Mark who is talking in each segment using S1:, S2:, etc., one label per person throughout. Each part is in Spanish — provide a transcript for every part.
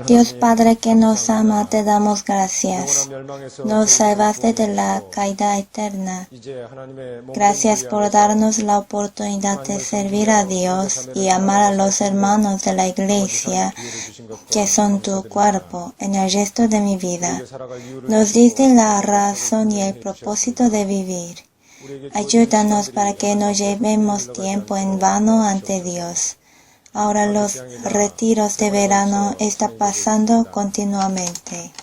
S1: Dios Padre que nos ama, te damos gracias. Nos salvaste de la caída eterna. Gracias por darnos la oportunidad de servir a Dios y amar a los hermanos de la iglesia que son tu cuerpo en el resto de mi vida. Nos diste la razón y el propósito de vivir. Ayúdanos para que no llevemos tiempo en vano ante Dios. Ahora los retiros de verano están pasando continuamente.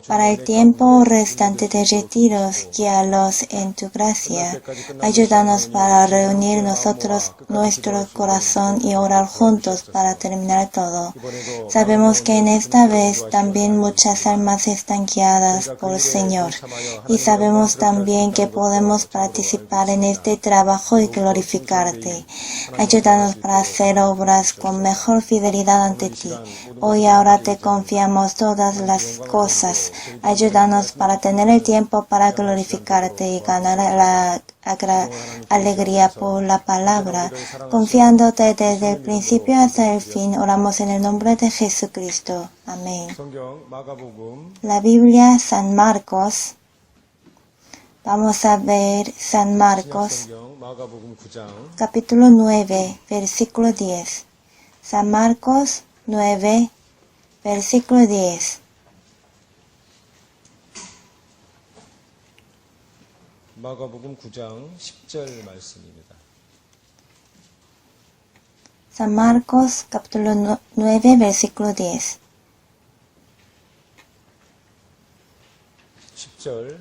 S1: Para el tiempo restante de retiros, guíalos en tu gracia. Ayúdanos para reunir nosotros nuestro corazón y orar juntos para terminar todo. Sabemos que en esta vez también muchas almas están guiadas por el Señor. Y sabemos también que podemos participar en este trabajo y glorificarte. Ayúdanos para hacer obras con mejor fidelidad ante ti. Hoy ahora te confiamos todas las cosas. Ayúdanos para tener el tiempo para glorificarte y ganar la alegría por la palabra. Confiándote desde el principio hasta el fin, oramos en el nombre de Jesucristo. Amén. La Biblia, San Marcos. Vamos a ver San Marcos, capítulo 9, versículo 10. San Marcos 9, versículo 10.
S2: 마가복음 9장 10절 말씀입니다.
S1: San Marcos, capítulo 9, versículo 10.
S2: 10절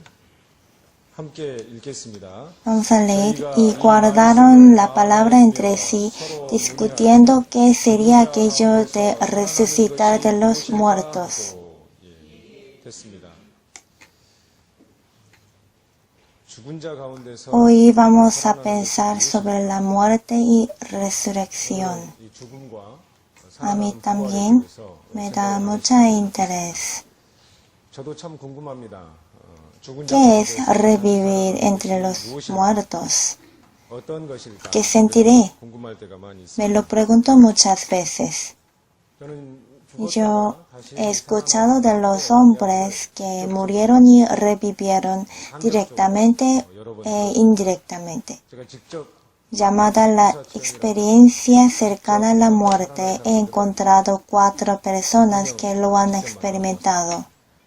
S2: 함께 읽겠습니다.
S1: Vamos a leer. Y guardaron la palabra entre sí, discutiendo qué sería aquello de resucitar de los muertos.
S2: 됐습니다. 죽은 자 가운데서
S1: Hoy vamos a pensar sobre la muerte y resurrección.
S2: 이 죽음과
S1: A mí también me da mucho interés.
S2: 저도 참 궁금합니다. 죽은 자
S1: ¿Qué es revivir entre los muertos?
S2: 어떤 것일까?
S1: ¿Qué sentiré?
S2: 궁금할 때가 많이 있습니다.
S1: Me lo pregunto muchas veces.
S2: 저는
S1: Yo he escuchado de los hombres que murieron y revivieron directamente e indirectamente.
S2: 제가 직접
S1: Llamada la experiencia cercana a la muerte, he encontrado 4 personas que lo han experimentado.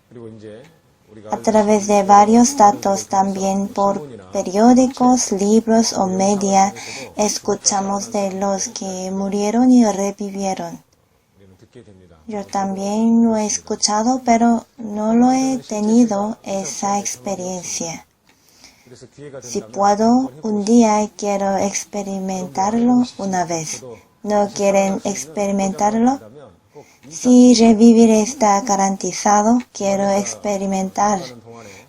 S2: 그리고 이제 우리가
S1: A través de varios datos, también por periódicos, libros o media, escuchamos de los que murieron y revivieron.
S2: 우리는 듣게 됩니다.
S1: Yo también lo he escuchado, pero no lo he tenido esa experiencia.
S2: 그래서 기회가
S1: Si
S2: 된다면
S1: puedo, un día quiero experimentarlo una vez. ¿No quieren experimentarlo?
S2: 꼭
S1: Si revivir está garantizado, quiero experimentar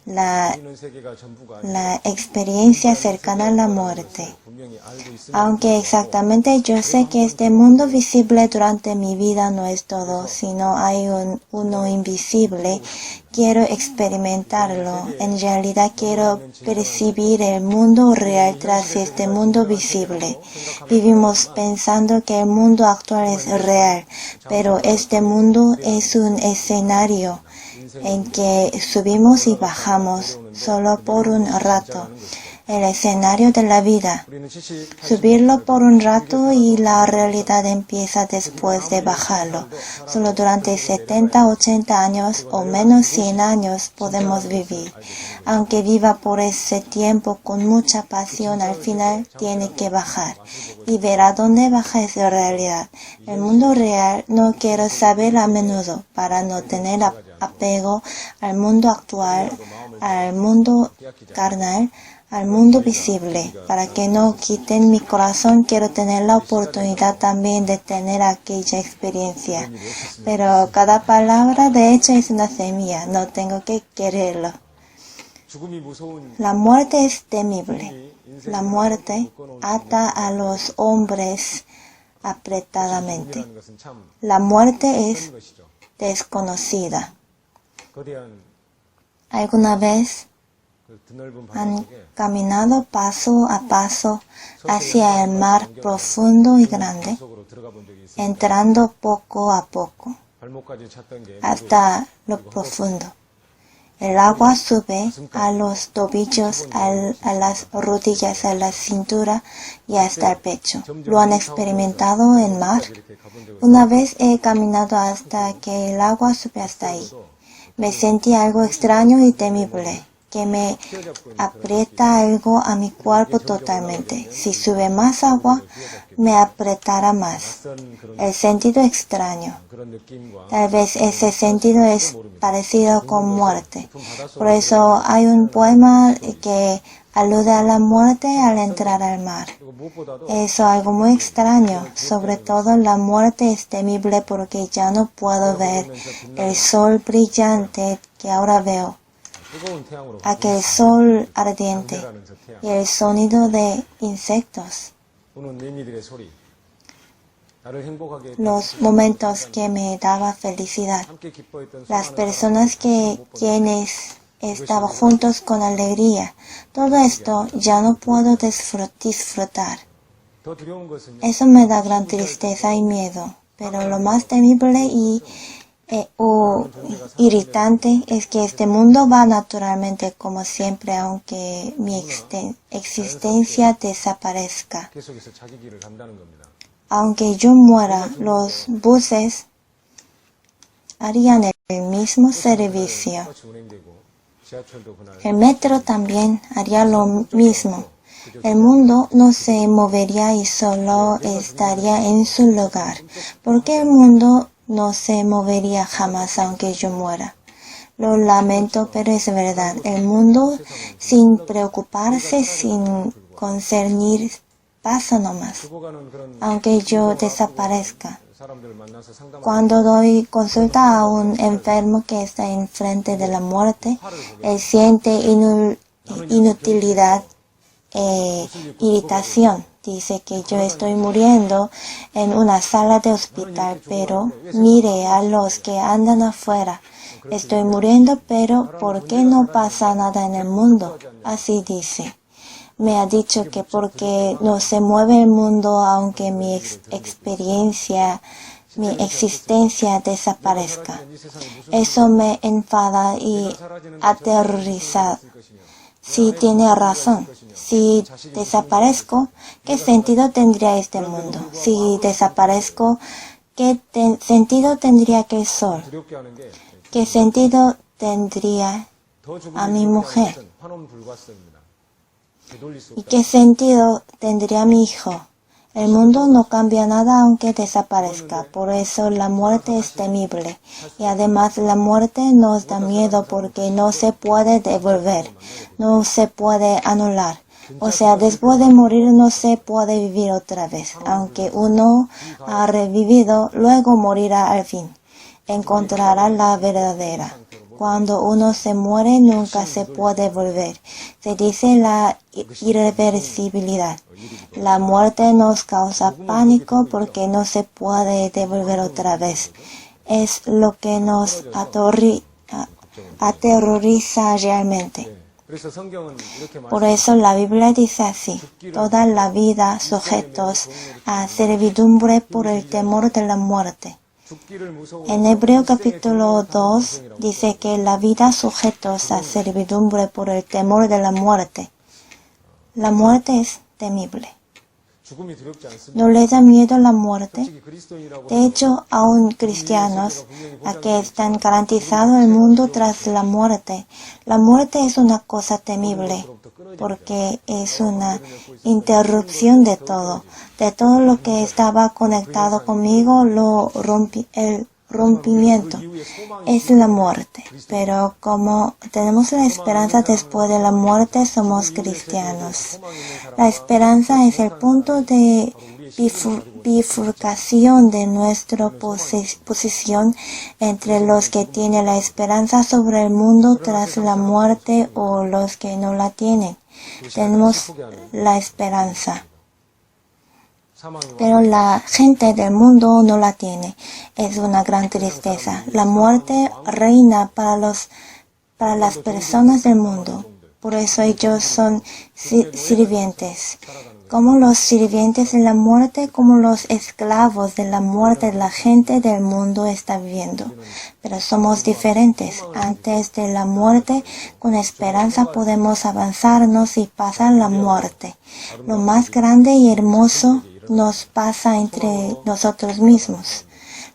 S1: la
S2: 있는 세계가 전부가
S1: la experiencia cercana a la muerte.
S2: 분명히 알고 있으니
S1: Aunque exactamente yo sé que este mundo visible durante mi vida no es todo, sino hay uno invisible, quiero experimentarlo. En realidad quiero percibir el mundo real tras este mundo visible. Vivimos pensando que el mundo actual es real, pero este mundo es un escenario en que subimos y bajamos solo por un rato. El escenario de la vida.
S2: 우리는 70,
S1: Subirlo por un rato y la realidad empieza después de bajarlo. Solo durante 70, 80 años o menos 100 años podemos vivir. Aunque viva por ese tiempo con mucha pasión, al final tiene que bajar. Y verá dónde baja esa realidad. El mundo real no quiero saber a menudo para no tener apego al mundo actual, al mundo carnal, al mundo visible. Para que no quiten mi corazón, quiero tener la oportunidad también de tener aquella experiencia. Pero cada palabra de hecho es una semilla, no tengo que quererlo.
S2: 죽음이 무서운
S1: La muerte es temible. La muerte ata a los hombres apretadamente.
S2: 이라는 것은 참
S1: La muerte es
S2: 큰 것이죠.
S1: desconocida.
S2: 거대한
S1: ¿Alguna vez
S2: 드넓은 바다
S1: Han
S2: 속에
S1: caminado paso a paso hacia el mar profundo y grande,
S2: 속으로 들어가 본 적이 있습니다.
S1: entrando poco a poco
S2: 발목까지 찼던 게
S1: hasta lo profundo. El agua sube a los tobillos, a las rodillas, a la cintura y hasta el pecho. ¿Lo han experimentado en mar?
S2: 이렇게 가본 적이
S1: Una vez he caminado hasta que el agua sube hasta ahí. Me sentí algo extraño y temible, que me aprieta algo a mi cuerpo totalmente. Si sube más agua, me apretará más.
S2: 낯선 그런
S1: El sentido extraño.
S2: 그런 느낌과
S1: Tal vez ese sentido es parecido con muerte. Por eso hay un poema que alude a la muerte al entrar al mar.
S2: 그리고 무엇보다도
S1: Es algo muy extraño. Sobre todo la muerte es temible porque ya no puedo ver el sol brillante que ahora veo.
S2: 뜨거운 태양으로
S1: Aquel sol ardiente
S2: 라는 저 태양
S1: y el sonido de insectos.
S2: 우는 매미들의 소리 나를 행복하게
S1: Los momentos que me daba felicidad.
S2: 함께 기뻐했던
S1: Las
S2: 수많은
S1: personas quienes estaban juntos con alegría. Todo esto ya no puedo disfrutar.
S2: 더 두려운 것은
S1: Eso me da gran tristeza y miedo. Pero lo más temible o irritante es que este mundo va naturalmente como siempre, aunque mi existencia desaparezca.
S2: 계속해서 자기 길을 간다는 겁니다.
S1: Aunque yo muera, los buses harían el mismo servicio.
S2: 똑같이 운행되고 지하철도 그날
S1: El metro también haría lo mismo. El mundo no se movería y solo estaría en su lugar, porque el mundo no se movería jamás aunque yo muera. Lo lamento, pero es verdad. El mundo, sin preocuparse, sin concernir, pasa nomás,
S2: 죽어가는 그런
S1: aunque yo desaparezca.
S2: 사람들을 만나서 상담하는
S1: Cuando doy consulta a un enfermo que está enfrente de la muerte, él siente inutilidad e irritación. Dice que yo estoy muriendo en una sala de hospital, pero mire a los que andan afuera. Estoy muriendo, pero ¿por qué no pasa nada en el mundo? Así dice. Me ha dicho que porque no se mueve el mundo, aunque mi experiencia, mi existencia desaparezca. Eso me enfada y aterroriza. Si tiene razón, si desaparezco, ¿qué sentido tendría este mundo? Si desaparezco, ¿qué sentido tendría aquel sol?
S2: 두렵게 하는 게
S1: ¿Qué sentido tendría
S2: 더 죽음이
S1: a mi mujer?
S2: 환원 불가스입니다. 되돌릴 수
S1: ¿Y
S2: 없다.
S1: qué sentido tendría mi hijo? El mundo no cambia nada aunque desaparezca, por eso la muerte es temible. Y además la muerte nos da miedo porque no se puede devolver, no se puede anular. O sea, después de morir no se puede vivir otra vez. Aunque uno ha revivido, luego morirá al fin. Encontrará la verdadera. Cuando uno se muere nunca se puede volver. Se dice la irreversibilidad. La muerte nos causa pánico porque no se puede devolver otra vez. Es lo que nos aterroriza realmente.
S2: 그래서 성경은 이렇게
S1: Por eso la Biblia dice así: toda la vida sujetos a servidumbre por el temor de la muerte.
S2: 죽기를 무서워
S1: En Hebreo capítulo 2 dice que la vida sujetos a servidumbre por el temor de la muerte. La muerte es temible.
S2: 죽음이 두렵지 않습니다.
S1: ¿No le da miedo la muerte?
S2: 특히 그리스도인이라고
S1: De hecho, aún cristianos, a que están garantizado el mundo tras la muerte es una cosa temible, porque es una interrupción de todo lo que estaba conectado conmigo, el rompimiento es la muerte. Pero como tenemos la esperanza después de la muerte, somos cristianos. La esperanza es el punto de bifurcación de nuestra posición entre los que tienen la esperanza sobre el mundo tras la muerte o los que no la tienen. Tenemos la esperanza, pero la gente del mundo no la tiene. Es una gran tristeza. La muerte reina para las personas del mundo. Por eso ellos son sirvientes. Como los sirvientes de la muerte, como los esclavos de la muerte, la gente del mundo está viviendo. Pero somos diferentes. Antes de la muerte, con esperanza podemos avanzarnos y pasar la muerte. Lo más grande y hermoso nos pasa entre nosotros mismos.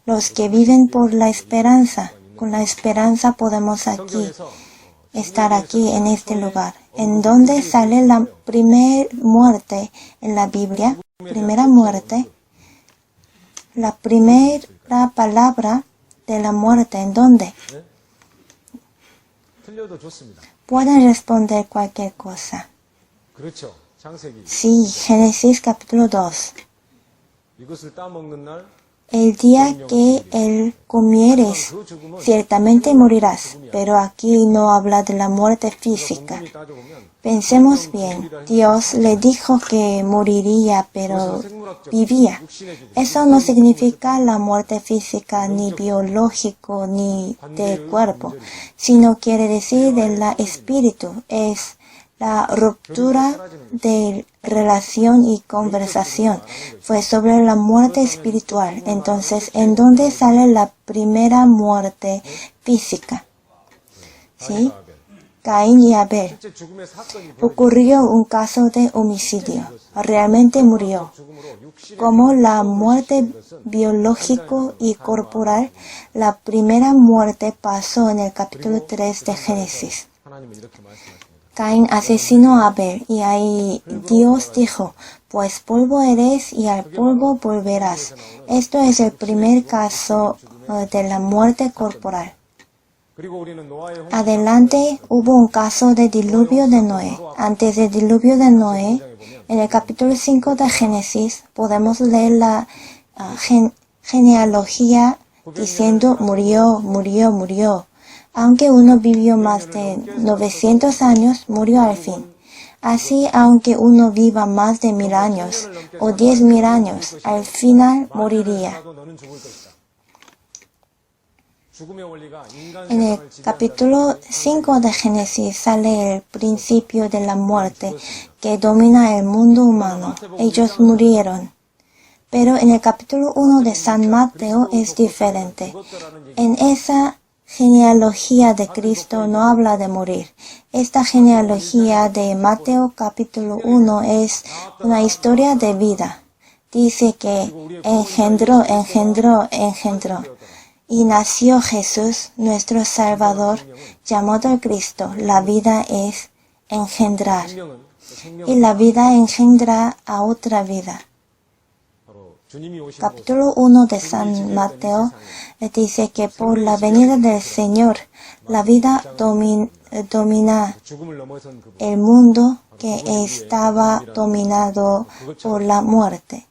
S1: Los que viven por la esperanza, con la esperanza podemos estar aquí en este lugar. ¿En dónde sale la primera muerte en la Biblia? Primera muerte. La primera palabra de la muerte, ¿en dónde? Pueden responder cualquier cosa. Sí, Génesis capítulo 2. El día que él comieres, ciertamente morirás. Pero aquí no habla de la muerte física. Pensemos bien, Dios le dijo que moriría, pero vivía. Eso no significa la muerte física, ni biológico, ni del cuerpo, sino quiere decir del espíritu. Es la ruptura de relación y conversación. Fue sobre la muerte espiritual. Entonces, ¿en dónde sale la primera muerte física? ¿Sí? Caín y Abel. Ocurrió un caso de homicidio. Realmente murió. Como la muerte biológico y corporal, la primera muerte pasó en el capítulo 3 de Génesis. Caín asesinó a Abel y ahí Dios dijo, pues polvo eres y al polvo volverás. Esto es el primer caso de la muerte corporal. Adelante hubo un caso de diluvio de Noé. Antes del diluvio de Noé, en el capítulo 5 de Génesis, podemos leer la genealogía diciendo murió, murió, murió. Aunque uno vivió más de 900 años, murió al fin. Así, aunque uno viva más de 1000 años o 10.000 años, al final moriría. En el capítulo 5 de Génesis sale el principio de la muerte que domina el mundo humano. Ellos murieron. Pero en el capítulo 1 de San Mateo es diferente. En esa genealogía de Cristo no habla de morir. Esta genealogía de Mateo capítulo 1 es una historia de vida. Dice que engendró. Y nació Jesús, nuestro Salvador, llamado Cristo. La vida es engendrar. Y la vida engendra a otra vida. Capítulo 1 de San Mateo dice que por la venida del Señor, la vida domina el mundo que estaba dominado por la muerte.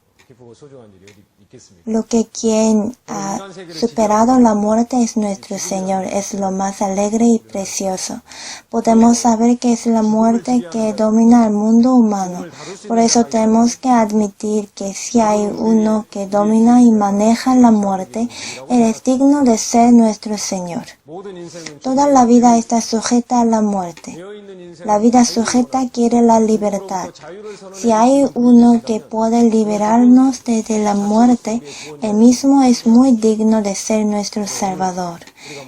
S1: Lo que quien ha superado la muerte es nuestro Señor, es lo más alegre y precioso. Podemos saber que es la muerte que domina el mundo humano. Por eso tenemos que admitir que si hay uno que domina y maneja la muerte, Él es digno de ser nuestro Señor. Toda la vida está sujeta a la muerte. La vida sujeta quiere la libertad. Si hay uno que puede liberarnos desde la muerte, Él mismo es muy digno de ser nuestro Salvador.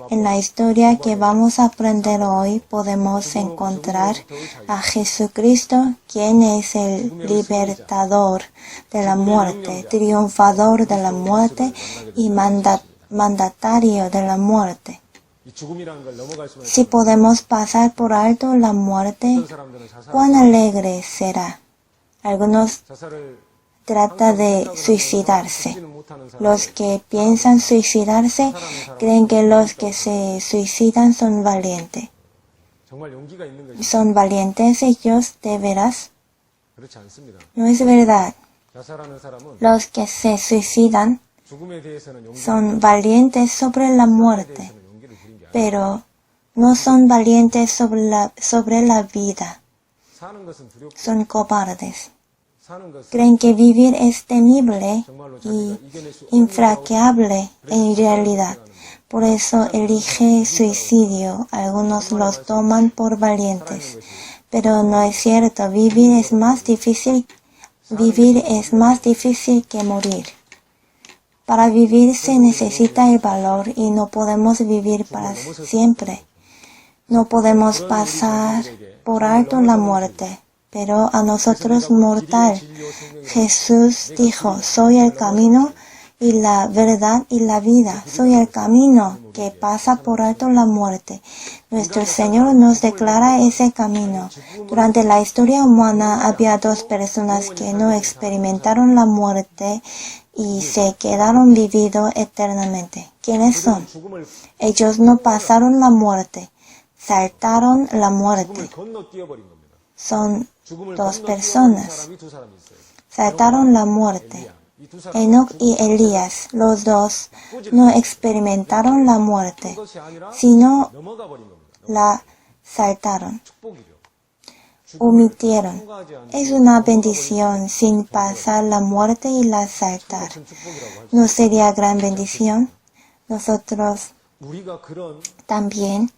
S1: En la historia que vamos a aprender hoy podemos encontrar a Jesucristo, quien es el libertador de la muerte, triunfador de la muerte y mandatario de la muerte. Si podemos pasar por alto la muerte, cuán alegre será. Algunos tratan de suicidarse. Los que piensan suicidarse creen que los que se suicidan son valientes. ¿Son valientes ellos de veras? No es verdad. Los que se suicidan son valientes sobre la muerte, pero no son valientes sobre la vida. Son cobardes. Creen que vivir es temible y infranqueable en realidad. Por eso elige suicidio. Algunos los toman por valientes. Pero no es cierto, vivir es más difícil que morir. Para vivir se necesita el valor y no podemos vivir para siempre. No podemos pasar por alto la muerte, pero a nosotros mortal. Jesús dijo, soy el camino y la verdad y la vida. Soy el camino que pasa por alto la muerte. Nuestro Señor nos declara ese camino. Durante la historia humana había dos personas que no experimentaron la muerte y se quedaron viviendo eternamente. ¿Quiénes son? Ellos no pasaron la muerte, saltaron la muerte. Son dos personas. Saltaron la muerte. Enoc y Elías, los dos, no experimentaron la muerte, sino la saltaron, omitieron. Es una bendición sin pasar la muerte y la saltar. ¿No sería gran bendición? Nosotros también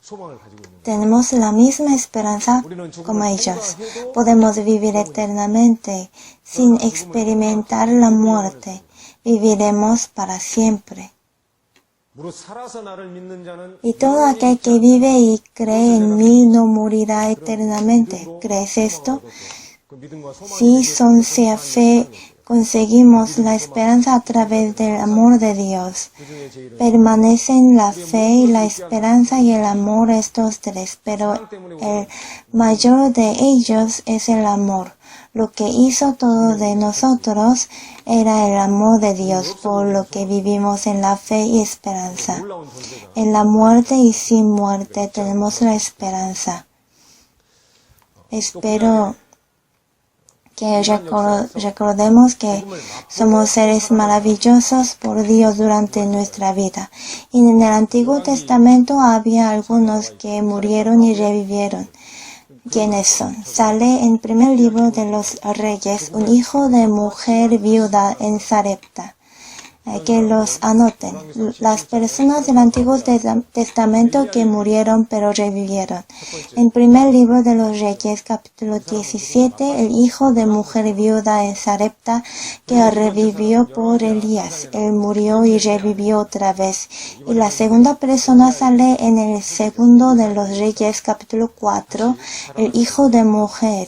S1: tenemos la misma esperanza como ellos. Podemos vivir eternamente sin experimentar la muerte. Viviremos para siempre. Y todo aquel que vive y cree en mí no morirá eternamente. ¿Crees esto? Si son sea fe, conseguimos la esperanza a través del amor de Dios. Permanecen la fe y la esperanza y el amor estos tres, pero el mayor de ellos es el amor. Lo que hizo todo de nosotros era el amor de Dios, por lo que vivimos en la fe y esperanza. En la muerte y sin muerte tenemos la esperanza. Espero que recordemos que somos seres maravillosos por Dios durante nuestra vida. Y en el Antiguo Testamento había algunos que murieron y revivieron. ¿Quiénes son? Sale en primer libro de los Reyes, un hijo de mujer viuda en Sarepta. Que los anoten. Las personas del Antiguo Testamento que murieron pero revivieron. En primer libro de los Reyes, capítulo 17, el hijo de mujer viuda en Sarepta que revivió por Elías. Él murió y revivió otra vez. Y la segunda persona sale en el segundo de los Reyes, capítulo 4, el hijo de mujer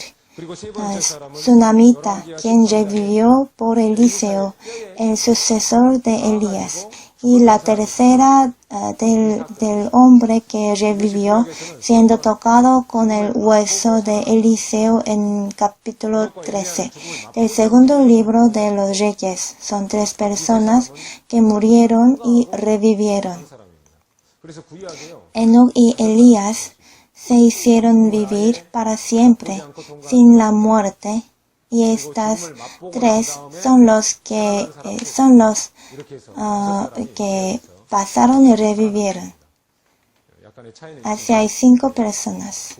S1: Sunamita, quien revivió por Eliseo, el sucesor de Elías. Y la tercera del hombre que revivió, siendo tocado con el hueso de Eliseo en capítulo 13. Del segundo libro de los Reyes, son tres personas que murieron y revivieron. Enoc y Elías se hicieron vivir para siempre, sin la muerte, y estas tres son los que pasaron y revivieron. Así hay 5 personas.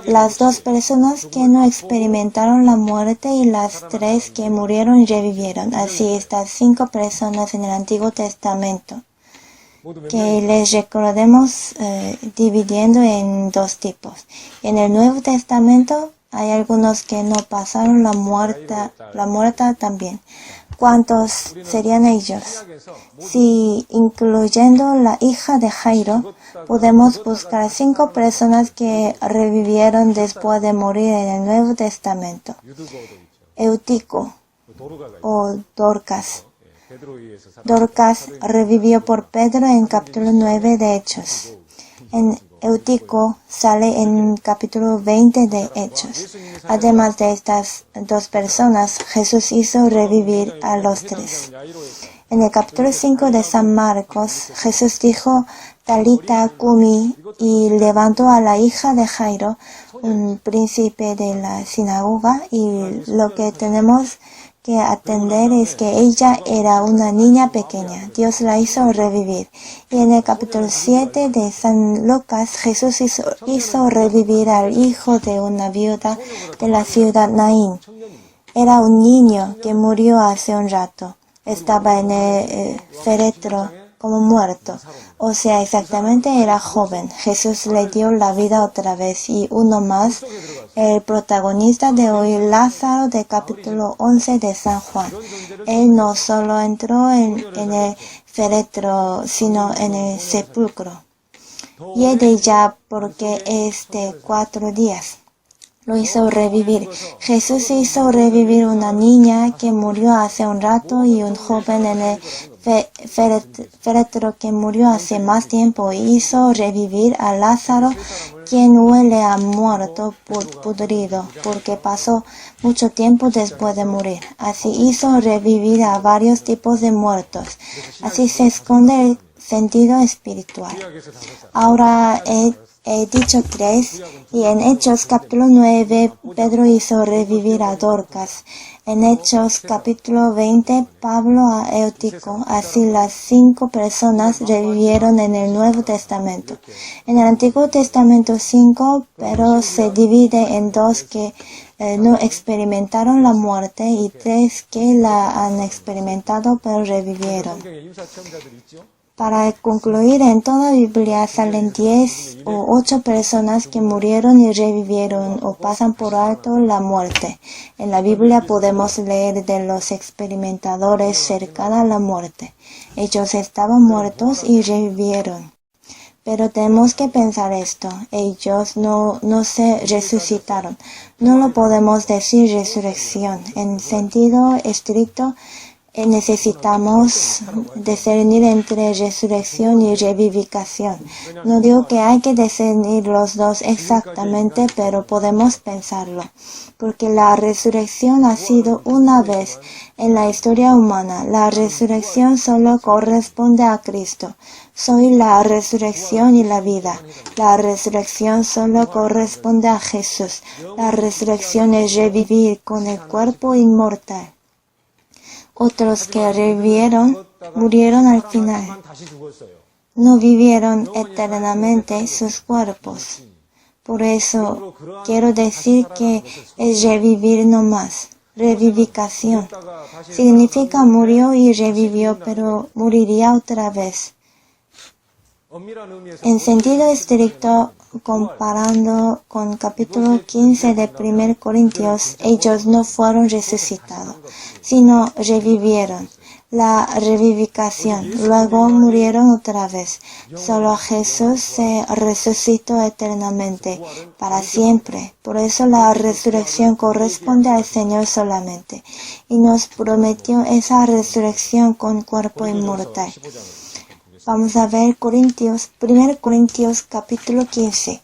S1: Las 2 personas que no experimentaron la muerte y las 3 que murieron y revivieron. Así estas 5 personas en el Antiguo Testamento. Que les recordemos dividiendo en 2 tipos. En el Nuevo Testamento hay algunos que no pasaron la muerte también. ¿Cuántos serían ellos? Si incluyendo la hija de Jairo, podemos buscar 5 personas que revivieron después de morir en el Nuevo Testamento. Eutico o Dorcas. Dorcas revivió por Pedro en capítulo 9 de Hechos. En Eutico sale en capítulo 20 de Hechos. Además de estas 2 personas, Jesús hizo revivir a los 3. En el capítulo 5 de San Marcos, Jesús dijo, Talita Cumi, y levantó a la hija de Jairo, un príncipe de la sinagoga, y lo que tenemos que atender es que ella era una niña pequeña. Dios la hizo revivir. Y en el capítulo 7 de San Lucas, Jesús hizo revivir al hijo de una viuda de la ciudad Naín. Era un niño que murió hace un rato. Estaba en el féretro como muerto. O sea, exactamente era joven. Jesús le dio la vida otra vez. Y uno más, el protagonista de hoy, Lázaro, de capítulo 11 de San Juan. Él no solo entró en el féretro, sino en el sepulcro. Y es de ya porque es de 4 días. Lo hizo revivir. Jesús hizo revivir una niña que murió hace un rato y un joven en el féretro que murió hace más tiempo. Hizo revivir a Lázaro, quien huele a muerto pudrido, porque pasó mucho tiempo después de morir. Así hizo revivir a varios tipos de muertos. Así se esconde el sentido espiritual. Ahora he dicho 3, y en Hechos capítulo 9, Pedro hizo revivir a Dorcas. En Hechos capítulo 20, Pablo a Eutico. Así las 5 personas revivieron en el Nuevo Testamento. En el Antiguo Testamento 5, pero se divide en 2 que no experimentaron la muerte y 3 que la han experimentado pero revivieron. Para concluir, en toda la Biblia salen 10 o 8 personas que murieron y revivieron o pasan por alto la muerte. En la Biblia podemos leer de los experimentadores cercanos a la muerte. Ellos estaban muertos y revivieron. Pero tenemos que pensar esto. Ellos no se resucitaron. No lo podemos decir resurrección. En sentido estricto, necesitamos discernir entre resurrección y revivificación. No digo que hay que discernir los dos exactamente, pero podemos pensarlo. Porque la resurrección ha sido una vez en la historia humana. La resurrección solo corresponde a Cristo. Soy la resurrección y la vida. La resurrección solo corresponde a Jesús. La resurrección es revivir con el cuerpo inmortal. Otros que revivieron murieron al final. No vivieron eternamente sus cuerpos. Por eso quiero decir que es revivir no más. Revivificación significa murió y revivió, pero moriría otra vez. En sentido estricto, comparando con capítulo 15 de 1 Corintios, ellos no fueron resucitados, sino revivieron. La revivificación, luego murieron otra vez. Solo Jesús se resucitó eternamente, para siempre. Por eso la resurrección corresponde al Señor solamente. Y nos prometió esa resurrección con cuerpo inmortal. Vamos a ver 1 Corintios capítulo 15.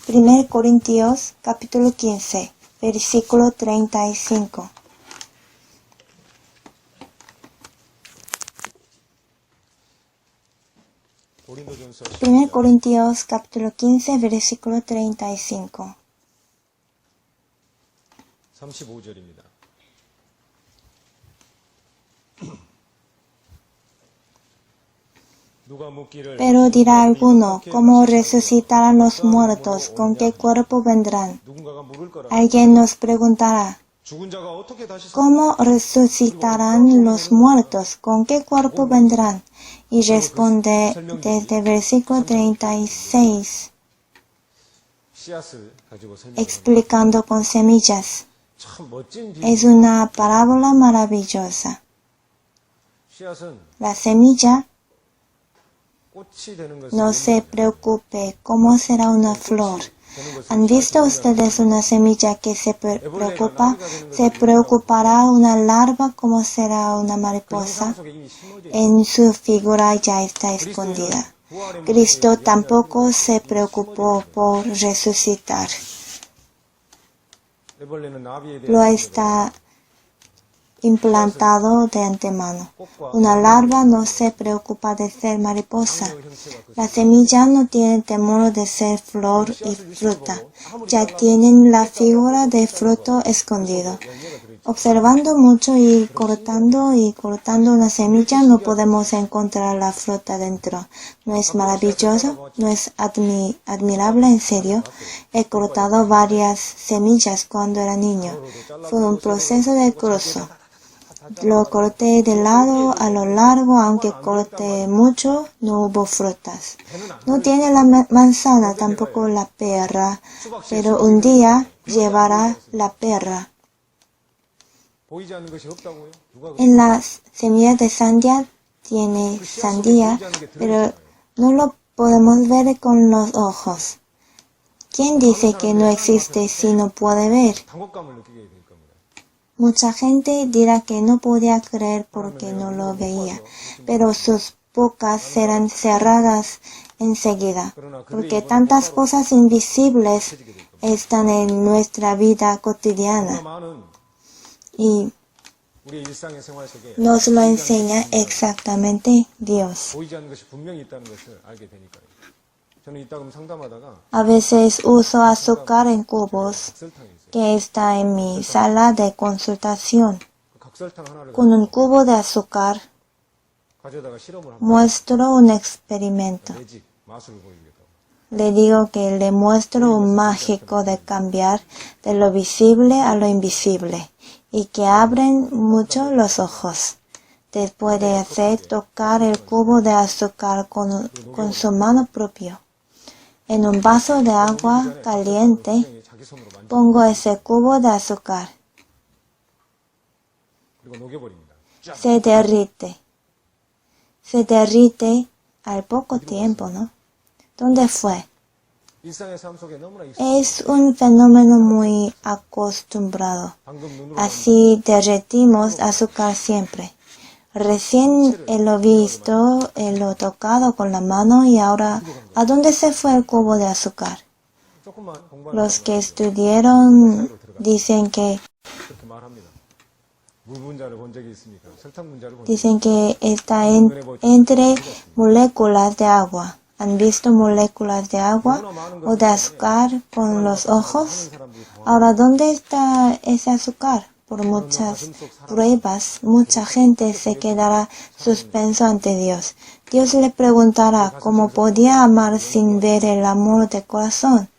S1: 1 Corintios capítulo 15, versículo 35. Primer Corintios capítulo 15, versículo 35.
S2: 35절입니다.
S1: Pero dirá alguno, ¿cómo resucitarán los muertos? ¿Con qué cuerpo vendrán? Alguien nos preguntará, ¿cómo resucitarán los muertos? ¿Con qué cuerpo vendrán? Y responde desde el versículo 36, explicando con semillas. Es una parábola maravillosa. La semilla, no se preocupe, ¿cómo será una flor? ¿Han visto ustedes una semilla que se preocupa? ¿Se preocupará una larva como será una mariposa? En su figura ya está escondida. Cristo tampoco se preocupó por resucitar. Lo está implantado de antemano. Una larva no se preocupa de ser mariposa. La semilla no tiene temor de ser flor y fruta. Ya tienen la figura de fruto escondido. Observando mucho y cortando una semilla no podemos encontrar la fruta dentro. ¿No es maravilloso? ¿No es admirable? En serio, he cortado varias semillas cuando era niño. Fue un proceso de curso. lo corté de lado a lo largo, aunque corté mucho, no hubo frutas. No tiene la manzana, tampoco la pera, pero un día llevará la pera.
S2: 보이지 않는 것이 없다고요? 누가
S1: En las semillas de sandía tiene sandía, pero no lo podemos ver con los ojos. ¿Quién dice que no existe si no puede ver?
S2: 당혹감을 느끼게 될 겁니다.
S1: Mucha gente dirá que no podía creer porque no lo veía, pero sus bocas serán cerradas enseguida, porque tantas cosas invisibles están en nuestra vida cotidiana
S2: 많은
S1: y
S2: 우리 일상의 생활 속에
S1: nos lo enseña exactamente Dios.
S2: 보이지 않는 것이 분명히 있다는 것을 알게 되니까요. 저는 이따금 상담하다가
S1: A veces uso azúcar en cubos
S2: 각설탕이 있어요.
S1: que está en mi sala de consultación.
S2: 그 각설탕 하나를
S1: Con un cubo de azúcar
S2: 가져다가 실험을 하면
S1: muestro un experimento.
S2: 매직 마술을 보여주겠다고.
S1: Le digo que le muestro un mágico de cambiar de lo visible a lo invisible y que abren mucho los ojos. Después de hacer tocar el cubo de azúcar con su mano propia. En un vaso de agua caliente
S2: 자기 손으로 만져
S1: pongo ese cubo de azúcar.
S2: 그리고 녹여버립니다. 쫙.
S1: Se derrite. Se derrite al poco tiempo, ¿no? ¿Dónde fue?
S2: 일상의 삶 속에 너무나 익숙.
S1: Es un fenómeno muy acostumbrado.
S2: 방금 눈으로
S1: Así derretimos azúcar siempre. Recién lo visto, lo he tocado con la mano y ahora, ¿a dónde se fue el cubo de azúcar?
S2: 조금만 공부하는
S1: Los que estudiaron dicen que
S2: 그렇게 말합니다. 물 분자를 본 적이 있습니까? 설탕 분자를 본 적이
S1: dicen que está entre moléculas de agua. ¿Han visto moléculas de agua o de azúcar con los ojos? Ahora, ¿dónde está ese azúcar? Por muchas pruebas, mucha gente se quedará suspenso ante Dios. Dios le preguntará cómo podía amar sin ver el amor de corazón,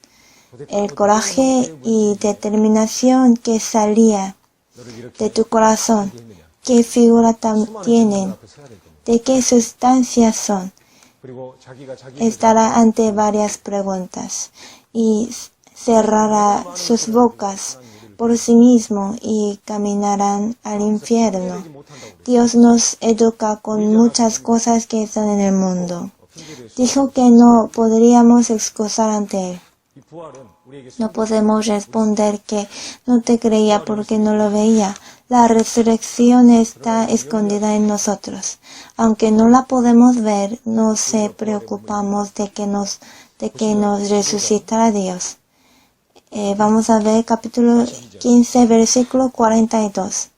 S1: el coraje y determinación que salía de tu corazón. ¿Qué figura tienen? ¿De qué sustancias son?
S2: 그리고 자기가 자기
S1: Estará ante varias preguntas y cerrará sus bocas por sí mismo y caminarán al infierno. Dios nos educa con muchas cosas que están en el mundo. Dijo que no podríamos excusar ante Él.
S2: 이 부활은 우리에게
S1: No podemos responder que no te creía porque no lo veía. La resurrección está escondida en nosotros. Aunque no la podemos ver, no se preocupamos de que nos resucitará Dios. Vamos a ver capítulo 15, versículo 42.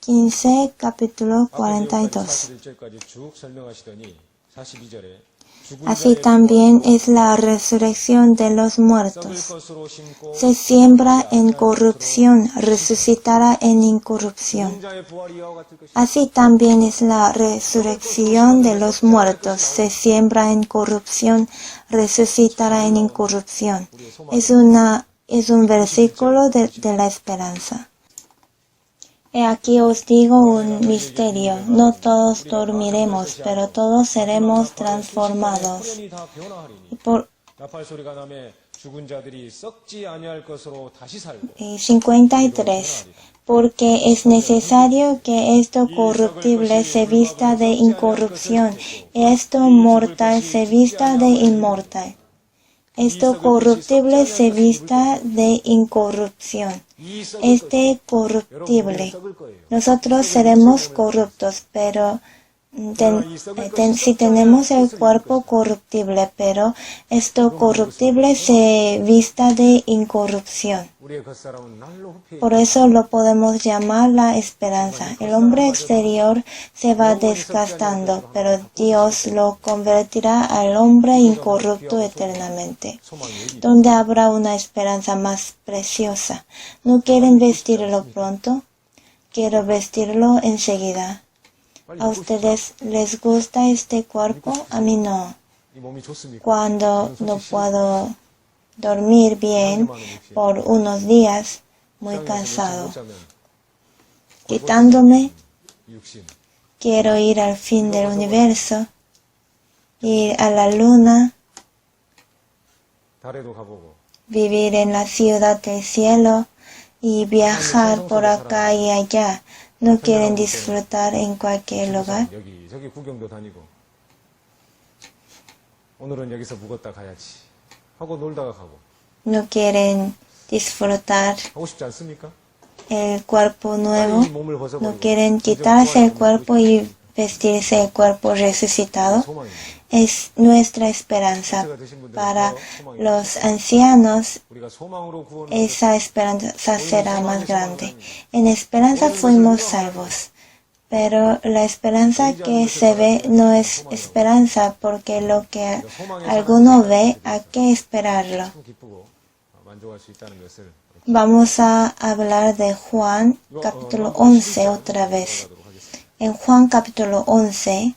S1: 15, capítulo 42.
S2: 41절까지 쭉 설명하시더니 42절에
S1: Así también es la resurrección de los muertos.
S2: 것으로 심고
S1: Se siembra en corrupción, resucitará en incorrupción.
S2: 자의 부활이 이와 같을 것이다.
S1: Así también es la resurrección de los muertos. Se siembra en corrupción, resucitará en incorrupción. Es un versículo de la esperanza. He aquí os digo un misterio. No todos dormiremos, pero todos seremos transformados.
S2: 이 다 변화하리니
S1: Por
S2: 나팔 소리가 나매 죽은 자들이 썩지 아니할 것으로 다시 살고
S1: 53. Porque es necesario que esto corruptible se vista de incorrupción, y esto mortal se vista de inmortal. Esto corruptible se vista de incorrupción.
S2: 이 썩을
S1: Este
S2: 여러분
S1: corruptible.
S2: 썩을 거예요.
S1: Nosotros seremos corruptos, pero si tenemos el cuerpo corruptible, pero esto corruptible se vista de incorrupción.
S2: 우리의 겉사람은 날로 후패
S1: Por eso lo podemos llamar la esperanza. El hombre exterior se va desgastando, pero Dios lo convertirá al hombre incorrupto eternamente, donde habrá una esperanza más preciosa. ¿No quieren vestirlo pronto? Quiero vestirlo enseguida. ¿A ustedes les gusta este cuerpo? A mí no.
S2: 이 몸이 좋습니까?
S1: Cuando no puedo dormir bien por unos días, muy cansado. quitándome.
S2: 육신,
S1: Quiero ir al fin del universo, ir a la luna,
S2: 달에도 가보고
S1: vivir en la ciudad del cielo y viajar por acá y allá. No quieren disfrutar en cualquier lugar.
S2: 여기저기 구경도 다니고 오늘은 여기서 묵었다 가야지 하고 놀다가 가고
S1: No quieren disfrutar
S2: 하고 싶지 않습니까?
S1: el cuerpo nuevo.
S2: 이 몸을 벗어버리고
S1: No quieren quitarse el cuerpo y vestirse el cuerpo resucitado.
S2: 소망입니다.
S1: Es nuestra esperanza. Para los ancianos,
S2: 우리가 소망으로 구원을
S1: esa esperanza será más grande. En esperanza fuimos salvos. Pero la esperanza que se ve no es esperanza, porque lo que alguno ve hay que esperarlo.
S2: 참 기쁘고 만족할 수 있다는 것을
S1: Vamos a hablar de Juan capítulo 11 otra vez. En Juan capítulo 11,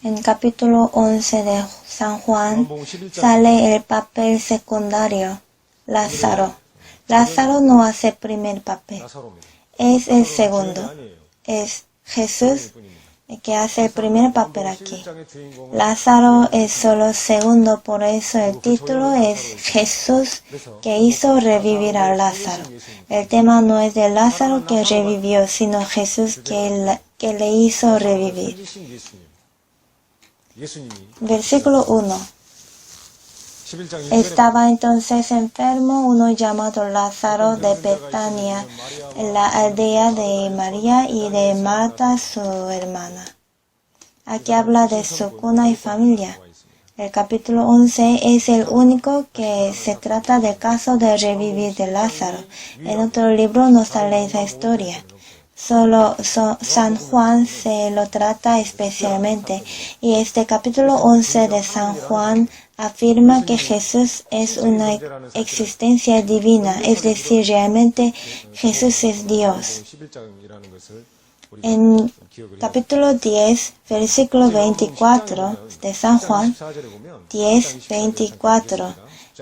S1: en capítulo 11 de San Juan, sale el papel secundario, Lázaro. Lázaro no hace primer papel,
S2: 나사로입니다.
S1: es el segundo.
S2: 아니에요.
S1: Es Jesús el que hace el primer papel aquí.
S2: 11장의 주인공은
S1: Lázaro es solo segundo, por eso el título es Jesús que hizo revivir a Lázaro. El tema no es de Lázaro que revivió, sino Jesús que le hizo revivir.
S2: 살리신 예수님. 예수님이
S1: Versículo 1.
S2: 11장 1절에
S1: Estaba entonces enfermo uno llamado Lázaro de Betania, en la aldea de María y de Marta su hermana. Aquí habla de su cuna y familia. El capítulo 11 es el único que se trata del caso de revivir de Lázaro. En otro libro no sale esa historia. Solo San Juan se lo trata especialmente. Y este capítulo 11 de San Juan afirma que Jesús es una existencia divina, es decir, realmente Jesús es Dios.
S2: 11장이라는 것을 우리가
S1: En
S2: 기억을 해야
S1: capítulo 10, versículo 24 de San Juan,
S2: 14절에 보면
S1: 10, 24,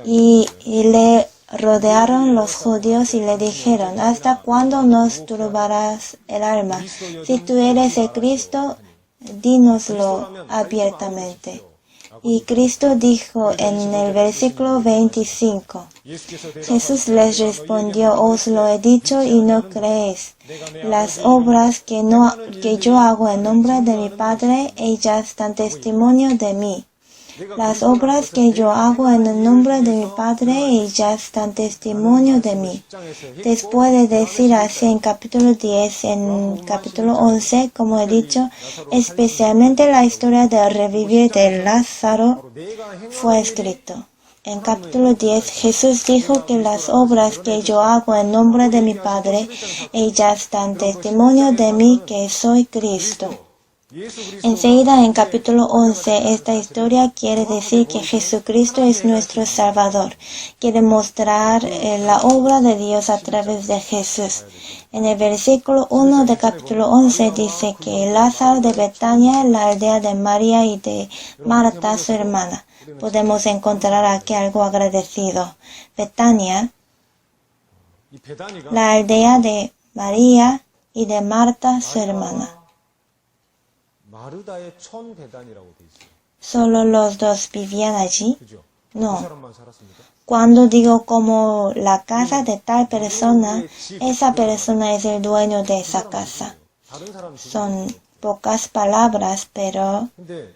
S1: y le rodearon los judíos y le dijeron, ¿hasta cuándo nos turbarás el alma? Si tú eres el Cristo, dínoslo abiertamente. Y Cristo dijo en el versículo 25, Jesús les respondió, os lo he dicho y no creéis. Las obras que yo hago en nombre de mi Padre, ellas dan testimonio de mí. Las obras que yo hago en el nombre de mi Padre, ellas dan testimonio de mí. Después de decir así en capítulo 10, en capítulo 11, como he dicho, especialmente la historia del revivir de Lázaro fue escrito. En capítulo 10, Jesús dijo que las obras que yo hago en nombre de mi Padre, ellas dan testimonio de mí que soy Cristo. Enseguida en capítulo 11, esta historia quiere decir que Jesucristo es nuestro Salvador. Quiere mostrar la obra de Dios a través de Jesús. En el versículo 1 de capítulo 11 dice que Lázaro de Betania, la aldea de María y de Marta, su hermana. Podemos encontrar aquí algo agradecido. Betania,
S2: 이 베다니가
S1: la aldea de María y de Marta, su hermana.
S2: 마르다의 촌 베다니라고 돼 있어요.
S1: ¿Solo los dos vivían allí?
S2: 그죠?
S1: No.
S2: 그 사람만 살았습니까?
S1: Cuando digo como la casa de tal persona, esa persona es el dueño de esa casa.
S2: 다른 사람 집이
S1: Son pocas palabras, pero
S2: 근데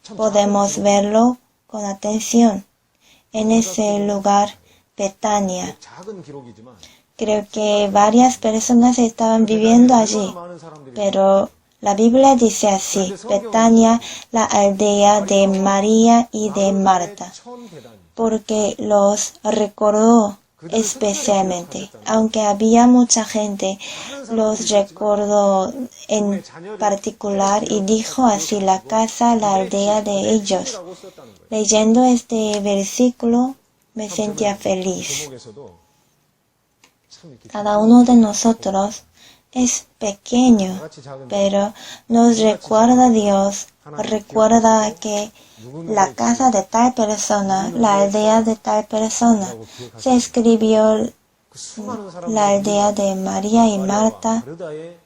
S2: 참
S1: podemos verlo con atención. En ese lugar, Betania.
S2: 작은 기록이지만
S1: Creo que varias personas estaban viviendo allí,
S2: 많은 사람들이
S1: pero la Biblia dice así, Betania, la aldea de María y de Marta,
S2: 촌 베다니
S1: porque los recordó especialmente. Aunque había mucha gente, los recordó en particular y dijo así, la casa, la aldea de ellos.
S2: 라고 썼다는 거예요.
S1: Leyendo este versículo, me sentía feliz.
S2: 제목에서도 참 이렇게
S1: Cada uno de nosotros es pequeño,
S2: 같이 작은
S1: pero nos recuerda a Dios, recuerda que la casa de tal persona, la aldea de tal persona, se escribió
S2: 그 수많은 사람들이
S1: la aldea de María y Marta
S2: 가르다에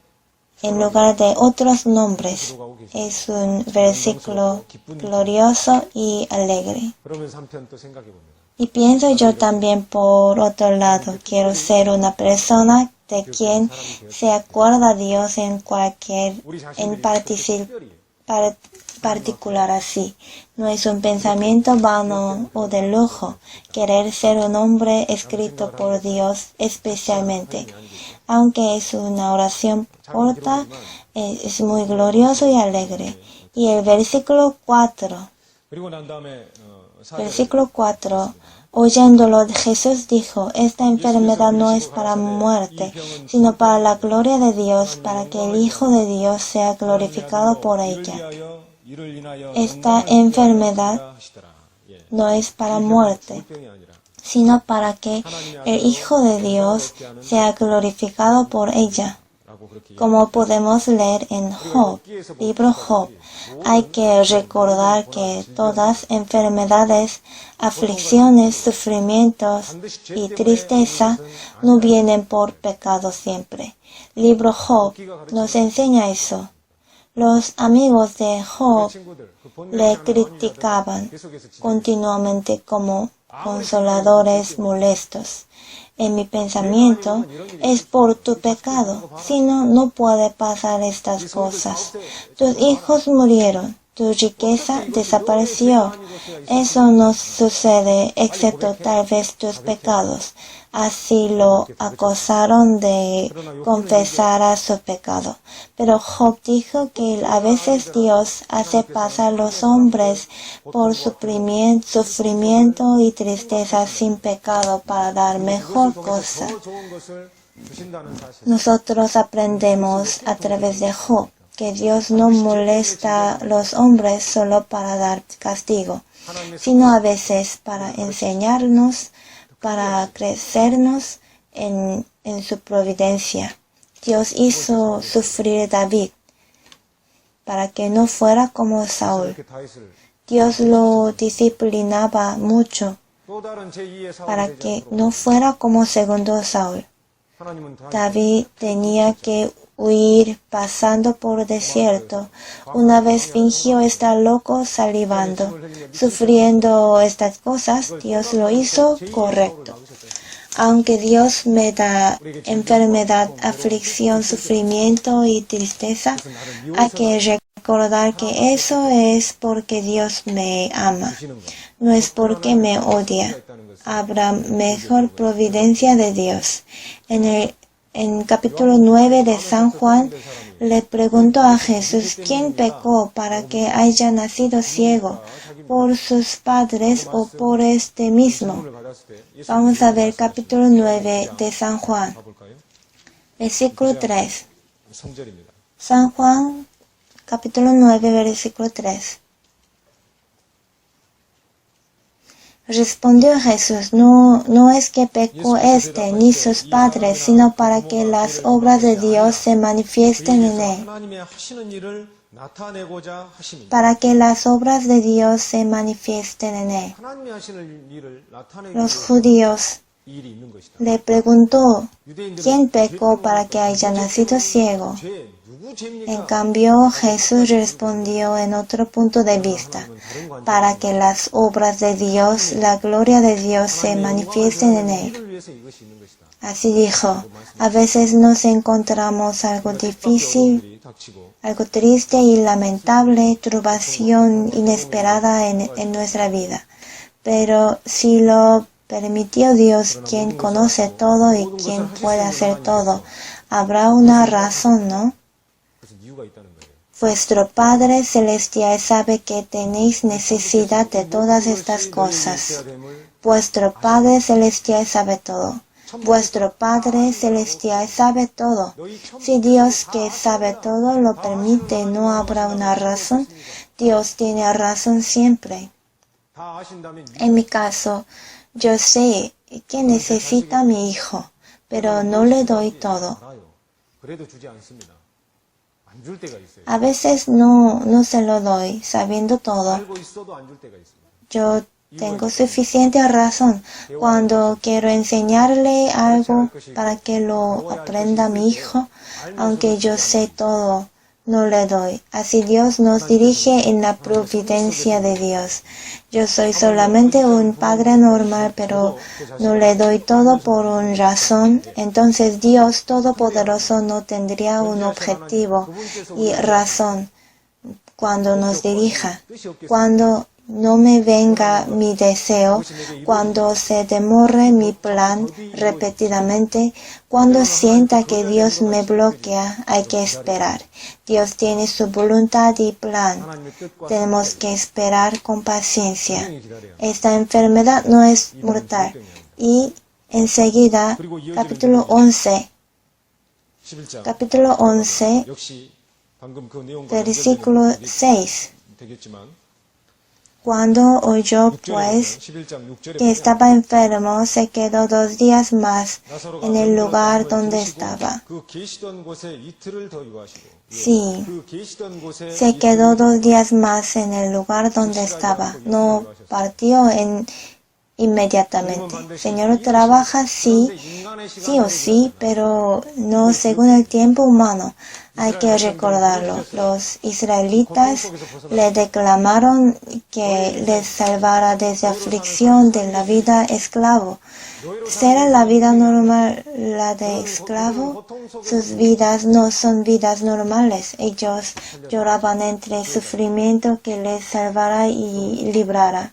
S1: en lugar de otros nombres. Es un versículo glorioso y alegre.
S2: 그러면서 한편 또 생각해 봅니다.
S1: Y pienso yo también por otro lado, quiero ser una persona de quien se acuerda Dios en cualquier, en particular así. No es un pensamiento vano o de lujo querer ser un hombre escrito por Dios especialmente. Aunque es una oración corta, es muy glorioso y alegre. Y el versículo 4.
S2: 그리고 난 다음에
S1: Versículo 4. Oyéndolo, Jesús dijo, esta enfermedad no es para muerte, sino para la gloria de Dios, para que el Hijo de Dios sea glorificado por ella. Esta enfermedad no es para muerte, sino para que el Hijo de Dios sea glorificado por ella. Como podemos leer en Job, libro Job, hay que recordar que todas enfermedades, aflicciones, sufrimientos y tristeza no vienen por pecado siempre. Libro Job nos enseña eso. Los amigos de Job le criticaban continuamente como consoladores molestos. En mi pensamiento, es por tu pecado, si no, no puede pasar estas cosas. Tus hijos murieron, tu riqueza desapareció. Eso no sucede excepto tal vez tus pecados. Así lo acusaron de confesar a su pecado. Pero Job dijo que a veces Dios hace pasar los hombres por sufrimiento y tristeza sin pecado para dar mejor cosa. Nosotros aprendemos a través de Job que Dios no molesta a los hombres solo para dar castigo, sino a veces para enseñarnos, para crecernos en su providencia. Dios hizo sufrir a David para que no fuera como Saúl. Dios lo disciplinaba mucho para que no fuera como segundo Saúl. David tenía que huir pasando por desierto. Una vez fingió estar loco salivando, sufriendo estas cosas. Dios lo hizo correcto. Aunque Dios me da enfermedad, aflicción, sufrimiento y tristeza, hay que recordar que eso es porque Dios me ama. No es porque me odia. Habrá mejor providencia de Dios. En capítulo 9 de San Juan, le preguntó a Jesús, ¿quién pecó para que haya nacido ciego? ¿Por sus padres o por este mismo? Vamos a ver capítulo 9 de San Juan, versículo 3. San Juan, capítulo 9, versículo 3. Respondió Jesús, no es que pecó ni sus padres, sino para que las obras de Dios se manifiesten en él. Para que las obras de Dios se manifiesten en él. Los judíos le preguntó, ¿quién pecó para que haya nacido ciego? En cambio, Jesús respondió en otro punto de vista, para que las obras de Dios, la gloria de Dios se manifiesten en él. Así dijo, a veces nos encontramos algo difícil, algo triste y lamentable, turbación inesperada en nuestra vida. Pero si lo permitió Dios, quien conoce todo y quien puede hacer todo, habrá una razón, ¿no? Vuestro Padre Celestial sabe que tenéis necesidad de todas estas cosas. Vuestro Padre Celestial sabe todo. Vuestro Padre Celestial sabe todo. Si Dios que sabe todo lo permite, no habrá una razón. Dios tiene razón siempre. En mi caso, yo sé que necesita a mi hijo, pero no le doy todo.
S2: 그래도 주지 않습니다. 안 줄 때가 있어요.
S1: A veces no se lo doy, sabiendo todo.
S2: 알고 있어도 안 줄 때가 있습니다.
S1: Yo tengo suficiente razón cuando quiero enseñarle algo para que lo aprenda mi hijo, aunque yo sé todo, no le doy. Así Dios nos dirige en la providencia de Dios. Yo soy solamente un padre normal, pero no le doy todo por una razón. Entonces Dios Todopoderoso no tendría un objetivo y razón cuando nos dirija. Cuando no me venga mi deseo, cuando se demore mi plan repetidamente, cuando sienta que Dios me bloquea, hay que esperar. Dios tiene su voluntad y plan. Tenemos que esperar con paciencia. Esta enfermedad no es mortal. Y enseguida, capítulo 11, versículo 6. Cuando oyó, pues, que estaba enfermo, se quedó 2 días más en el lugar donde estaba. Sí, se quedó 2 días más en el lugar donde estaba. No partió inmediatamente. Señor trabaja sí o sí, pero no según el tiempo humano. Hay que recordarlo. Los israelitas le declamaron que les salvara de la aflicción de la vida esclavo. ¿Será la vida normal la de esclavo? Sus vidas no son vidas normales. Ellos lloraban entre el sufrimiento que les salvara y librara.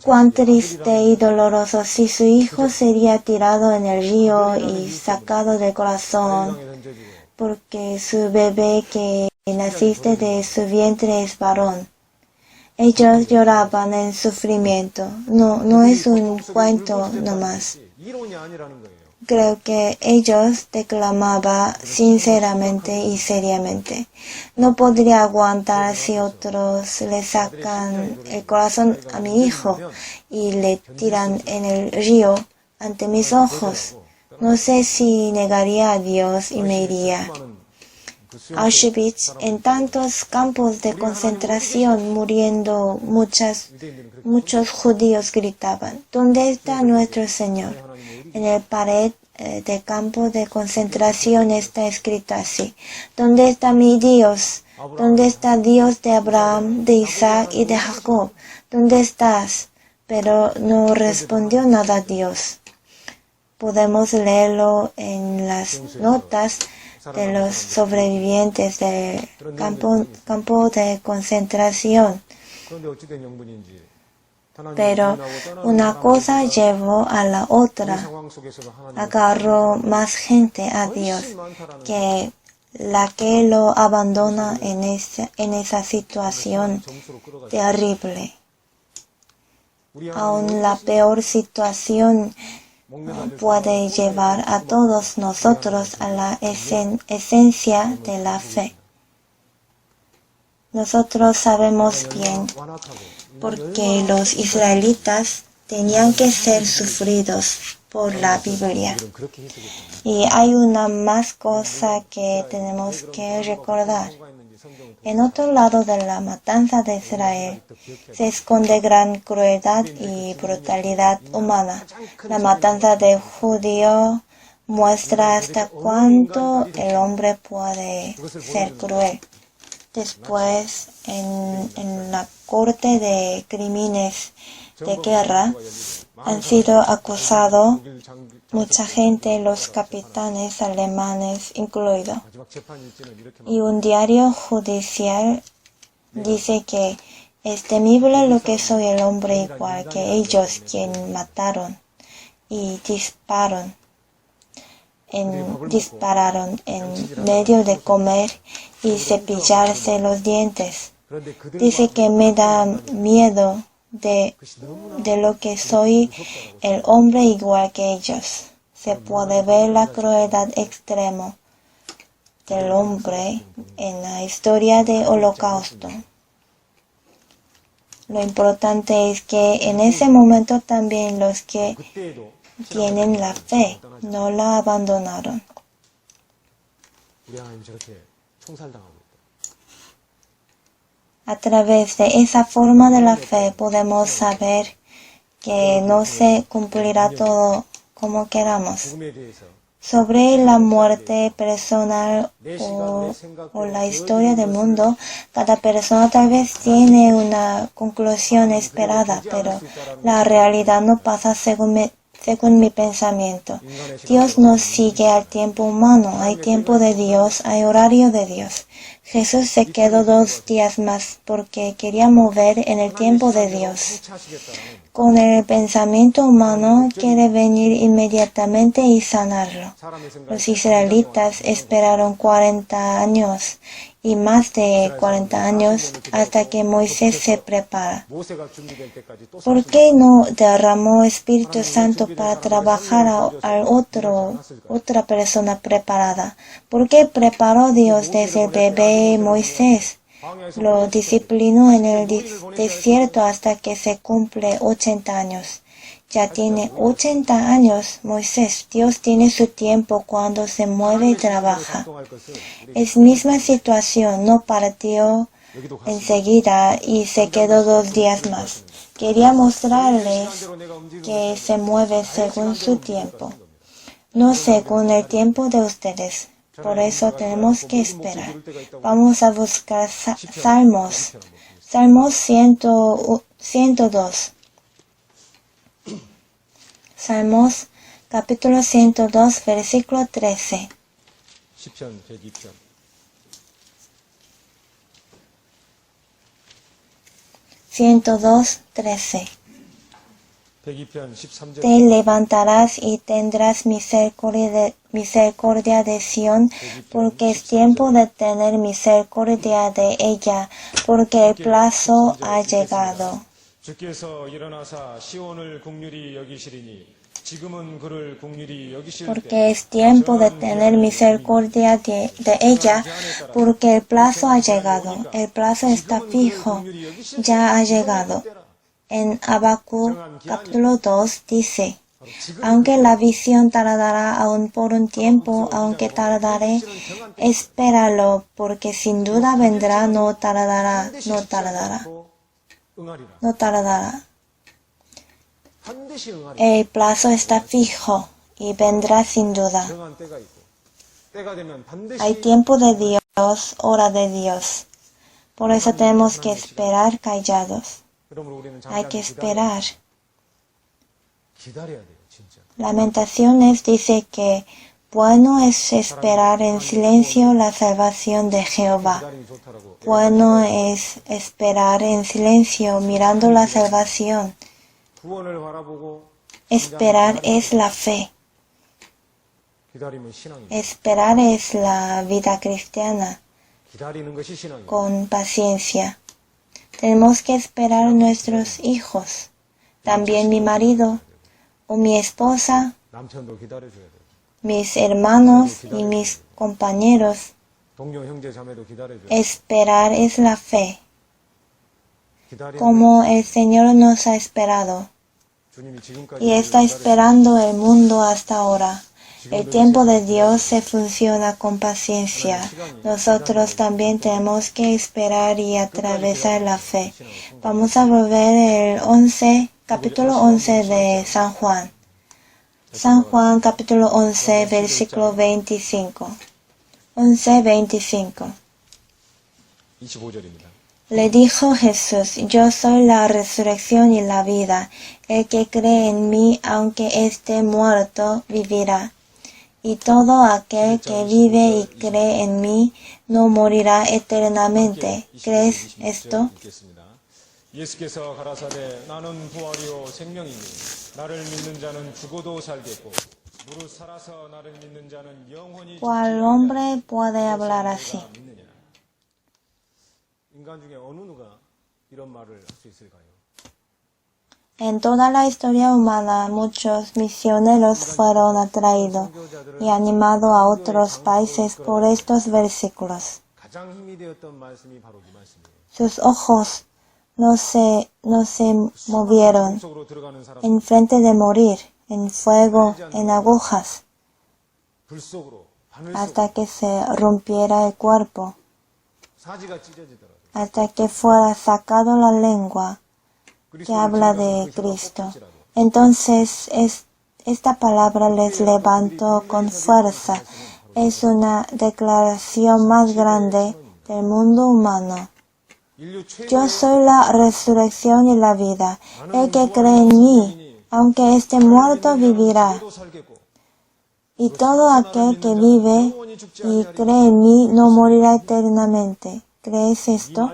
S1: Cuán triste y doloroso si su hijo sería tirado en el río y sacado del corazón, porque su bebé que naciste de su vientre es varón. Ellos lloraban en sufrimiento. No es un cuento nomás. Creo que ellos declamaban sinceramente y seriamente. No podría aguantar si otros le sacan el corazón a mi hijo y le tiran en el río ante mis ojos. No sé si negaría a Dios y me iría. Auschwitz, en tantos campos de concentración muriendo, muchos judíos gritaban: ¿dónde está nuestro Señor? En el pared de campo de concentración está escrito así: ¿dónde está mi Dios? ¿Dónde está Dios de Abraham, de Isaac y de Jacob? ¿Dónde estás? Pero no respondió nada a Dios. Podemos leerlo en las notas de los sobrevivientes del campo de concentración. Pero una cosa llevó a la otra. Agarró más gente a Dios que la que lo abandona en esa situación terrible. Aún la peor situación puede llevar a todos nosotros a la esencia de la fe. Nosotros sabemos bien porque los israelitas tenían que ser sufridos por la Biblia. Y hay una más cosa que tenemos que recordar. En otro lado de la matanza de Israel se esconde gran crueldad y brutalidad humana. La matanza de judíos muestra hasta cuánto el hombre puede ser cruel. Después, en la corte de crímenes de guerra, han sido acusados mucha gente, los capitanes alemanes incluidos. Y un diario judicial dice que es temible lo que soy el hombre igual que ellos, quien mataron y dispararon en medio de comer y cepillarse los dientes. Dice que me da miedo de lo que soy el hombre igual que ellos. Se puede ver la crueldad extrema del hombre en la historia del Holocausto. Lo importante es que en ese momento también los que tienen la fe no la abandonaron.
S2: 우리 하나님 저렇게 총살당하고 있다.
S1: A través de esa forma de la fe podemos saber que no se cumplirá todo como queramos.
S2: 죽음에 대해서
S1: Sobre la muerte personal o la historia del mundo, cada persona tal vez tiene una conclusión esperada, pero la realidad no pasa según mi pensamiento. Dios no sigue al tiempo humano, hay tiempo de Dios, hay horario de Dios. Jesús se quedó 2 días más porque quería mover en el tiempo de Dios. Con el pensamiento humano quiere venir inmediatamente y sanarlo. Los israelitas esperaron 40 años y más de 40 años hasta que Moisés se prepara. ¿Por qué no derramó Espíritu Santo para trabajar a otra persona preparada? ¿Por qué preparó Dios desde el bebé Moisés? Lo disciplinó en el desierto hasta que se cumple 80 años. Ya tiene 80 años Moisés. Dios tiene su tiempo cuando se mueve y trabaja. Es misma situación, no partió enseguida y se quedó 2 días más. Quería mostrarles que se mueve según su tiempo, no según el tiempo de ustedes. Por eso tenemos que esperar. Vamos a buscar Salmos. Salmos 102. Salmos capítulo 102, versículo 13.
S2: 시편 102편
S1: 102, 13.
S2: 102편 13절
S1: Te levantarás y tendrás misericordia de Sión, porque es tiempo de tener misericordia de ella, porque el plazo ha llegado.
S2: 주께서 일어나사 시온을 긍휼히 여기시리니 지금은 그를 긍휼히 여기실 때
S1: Porque es tiempo de tener misericordia de ella, porque el plazo ha llegado. El plazo está fijo, ya ha llegado. En Habacuc capítulo 2 dice, aunque la visión tardará aún por un tiempo, aunque tardaré, espéralo, porque sin duda vendrá, no tardará.
S2: 반드시 응하리라.
S1: El plazo está fijo y vendrá sin duda.
S2: 정한 때가 있고 때가 되면 반드시
S1: Hay tiempo de Dios, hora de Dios. Por eso tenemos que esperar callados.
S2: 그러므로 우리는
S1: Hay que
S2: 잠시
S1: esperar.
S2: 기다려야 돼요, 진짜.
S1: Lamentaciones dice que bueno es esperar en silencio la salvación de Jehová.
S2: 기다림이 좋다라고.
S1: Bueno es esperar en silencio mirando la salvación.
S2: 구원을 바라보고
S1: Esperar es la fe.
S2: 기다림은 신앙입니다.
S1: Esperar es la vida cristiana
S2: 기다리는 것이 신앙입니다.
S1: con paciencia. Tenemos que esperar a nuestros hijos, también mi marido o mi esposa,
S2: 남편도 기다려줘야 돼요.
S1: mis hermanos y mis compañeros.
S2: 동료 형제 자매도 기다려줘야 돼요.
S1: Esperar es la fe,
S2: 기다리는
S1: como el Señor nos ha esperado
S2: 주님이 지금까지
S1: y está esperando el mundo hasta ahora. El tiempo de Dios se funciona con paciencia. Nosotros también tenemos que esperar y atravesar la fe. Vamos a volver el capítulo 11 de San Juan. San Juan capítulo 11, versículo 25. 11, 25.
S2: 25절입니다.
S1: Le dijo Jesús, yo soy la resurrección y la vida. El que cree en mí, aunque esté muerto, vivirá. Y todo aquel que vive y cree en mí, no morirá eternamente. ¿Crees esto?
S2: 예수께서 가라사대 나는 부활이요 생명이니 나를 믿는 자는 죽어도 살겠고 무릇 살아서 나를 믿는 자는 영원히
S1: ¿Cuál hombre puede hablar así?
S2: 믿느냐. 인간 중에 어느 누가 이런 말을 할 수 있을까요?
S1: En toda la historia humana, muchos misioneros fueron atraídos y animados a otros países por estos versículos.
S2: 가장 힘이 되었던 말씀이 바로 이 말씀이에요.
S1: Sus ojos no se movieron
S2: 속으로 들어가는 사람
S1: en frente de morir, en fuego, en agujas.
S2: 불 속으로
S1: hasta que se rompiera el cuerpo,
S2: 사지가 찢어지더라도
S1: hasta que fuera sacado la lengua que habla de Cristo. Entonces esta palabra les levantó con fuerza. Es una declaración más grande del mundo humano. Yo soy la resurrección y la vida. El que cree en mí, aunque esté muerto, vivirá. Y todo aquel que vive y cree en mí no morirá eternamente. ¿Crees esto?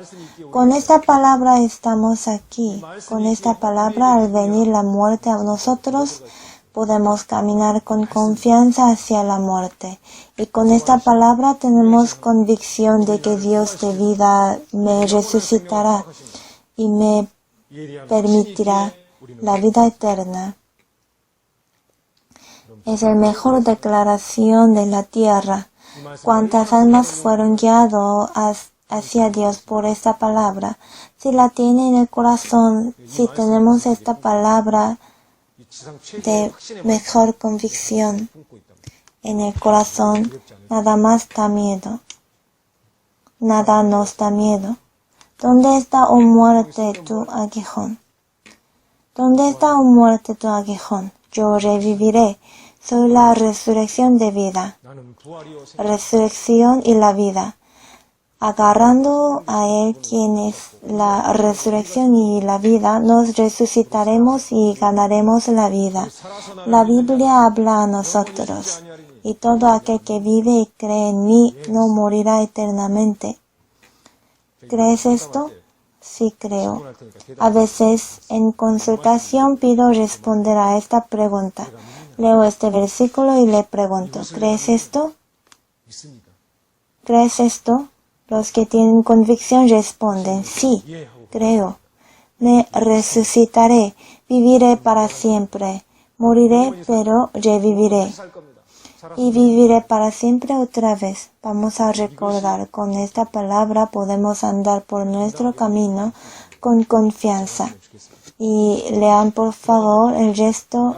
S1: Con esta palabra estamos aquí. Con esta palabra, al venir la muerte a nosotros, podemos caminar con confianza hacia la muerte. Y con esta palabra tenemos convicción de que Dios de vida me resucitará y me permitirá la vida eterna. Es la mejor declaración de la tierra. ¿Cuántas almas fueron guiadas hacia Dios por esta palabra? Si la tiene en el corazón, si tenemos esta palabra de mejor convicción en el corazón, nada más da miedo. Nada nos da miedo. ¿Dónde está, oh muerte, tu aguijón? ¿Dónde está, oh muerte, tu aguijón? Yo reviviré. Soy la resurrección de vida. Resurrección y la vida. Agarrando a Él, quien es la resurrección y la vida, nos resucitaremos y ganaremos la vida. La Biblia habla a nosotros, y todo aquel que vive y cree en mí no morirá eternamente. ¿Crees esto? Sí, creo. A veces, en consultación, pido responder a esta pregunta. Leo este versículo y le pregunto, ¿crees esto? ¿Crees esto? Los que tienen convicción responden, sí, creo. Me resucitaré, viviré para siempre. Moriré, pero reviviré. Y viviré para siempre otra vez. Vamos a recordar, con esta palabra podemos andar por nuestro camino con confianza. Y lean por favor el resto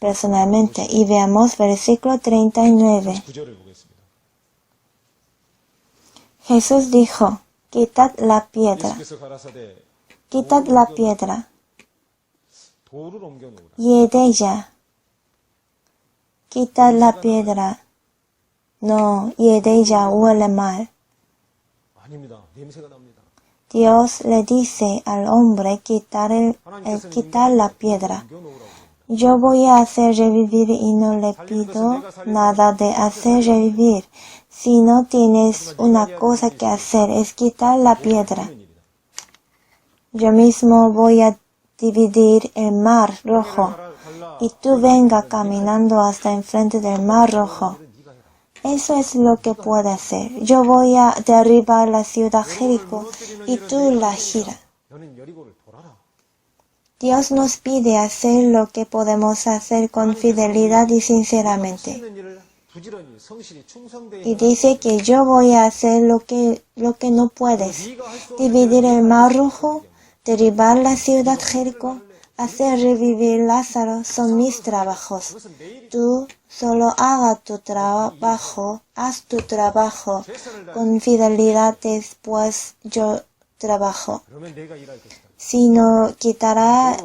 S1: personalmente. Y veamos versículo 39. Jesús dijo, quitad la piedra. Quitad la piedra. Y de ella. Quitad la piedra. No, y de ella huele mal. Dios le dice al hombre quitar la piedra. Yo voy a hacer revivir y no le pido nada de hacer revivir. Si no tienes una cosa que hacer, es quitar la piedra. Yo mismo voy a dividir el mar rojo y tú venga caminando hasta enfrente del mar rojo. Eso es lo que puede hacer. Yo voy a derribar la ciudad Jericó y tú la gira. Dios nos pide hacer lo que podemos hacer con fidelidad y sinceramente. Y dice que yo voy a hacer lo que no puedes. Dividir el mar rojo, derribar la ciudad Jericó, hacer revivir Lázaro son mis trabajos. Tú solo haz tu trabajo con fidelidad, después yo trabajo. Si no quitara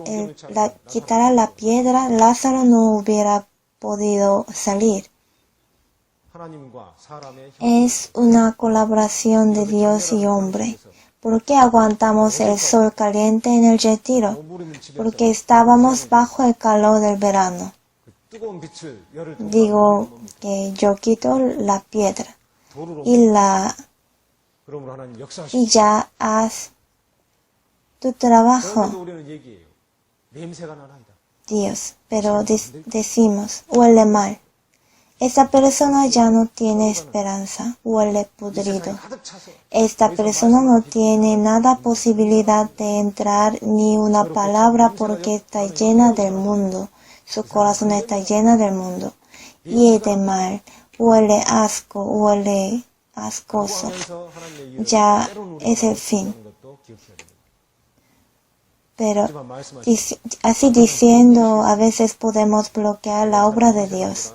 S1: la piedra, Lázaro no hubiera podido salir. Es una colaboración de Dios y hombre. ¿Por qué aguantamos el sol caliente en el retiro? Porque estábamos bajo el calor del verano. Digo que yo quito la piedra y ya haz tu trabajo. Dios, pero decimos, huele mal. Esta persona ya no tiene esperanza, huele pudrido. Esta persona no tiene nada posibilidad de entrar ni una palabra porque está llena del mundo. Su corazón está lleno del mundo. Y de mal, huele asco, huele ascoso. Ya es el fin. Pero así diciendo, a veces podemos bloquear la obra de Dios.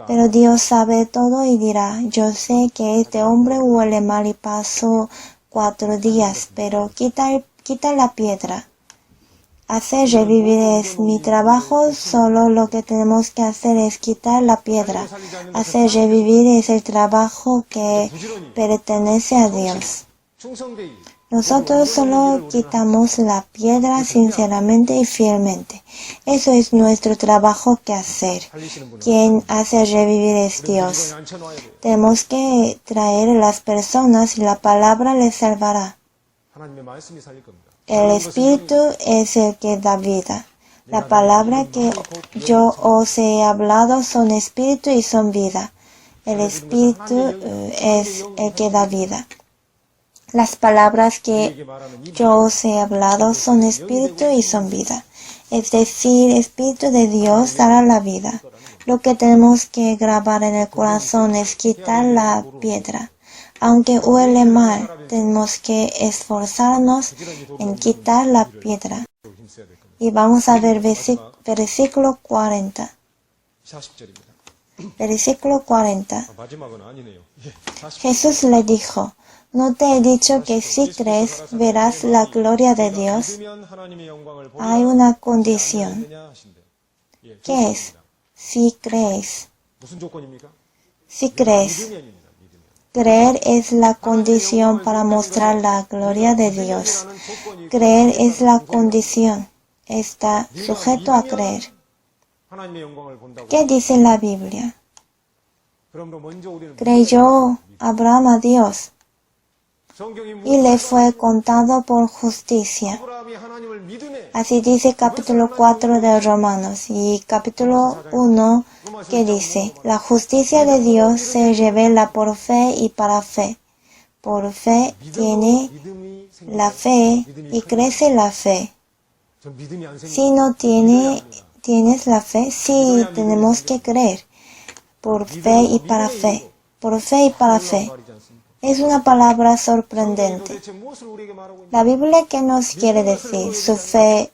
S1: Pero Dios sabe todo y dirá, yo sé que este hombre huele mal y pasó 4 días, pero quita la piedra. Hacer revivir es mi trabajo, solo lo que tenemos que hacer es quitar la piedra. Hacer revivir es el trabajo que pertenece a Dios. Nosotros solo quitamos la piedra sinceramente y fielmente. Eso es nuestro trabajo que hacer. Quien hace revivir es Dios. Tenemos que traer a las personas y la palabra les salvará. El Espíritu es el que da vida. La palabra que yo os he hablado son espíritu y son vida. El Espíritu es el que da vida. Las palabras que yo os he hablado son espíritu y son vida. Es decir, Espíritu de Dios dará la vida. Lo que tenemos que grabar en el corazón es quitar la piedra. Aunque huele mal, tenemos que esforzarnos en quitar la piedra. Y vamos a ver versículo 40. Versículo 40. Jesús le dijo, ¿no te he dicho que si crees verás la gloria de Dios? Hay una condición. ¿Qué es? Si crees. Si crees. Creer es la condición para mostrar la gloria de Dios. Creer es la condición. Está sujeto a creer. ¿Qué dice la Biblia? Creyó Abraham a Dios y le fue contado por justicia. Así dice capítulo 4 de Romanos y capítulo 1 que dice, la justicia de Dios se revela por fe y para fe. Por fe tiene la fe y crece la fe. Si no tienes la fe, sí tenemos que creer. Por fe y para fe. Por fe y para fe. Es una palabra sorprendente. La Biblia, ¿qué nos quiere decir? Su fe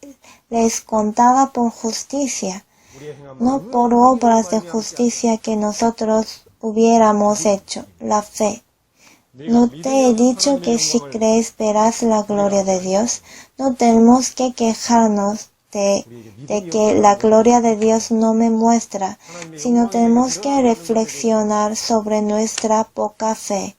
S1: les contada por justicia, no por obras de justicia que nosotros hubiéramos hecho. La fe. ¿No te he dicho que si crees verás la gloria de Dios? No tenemos que quejarnos de que la gloria de Dios no me muestra, sino tenemos que reflexionar sobre nuestra poca fe.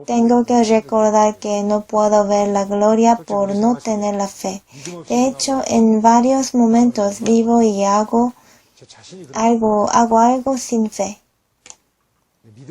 S1: Tengo que recordar que no puedo ver la gloria por no tener la fe. De hecho, en varios momentos vivo y hago algo sin fe.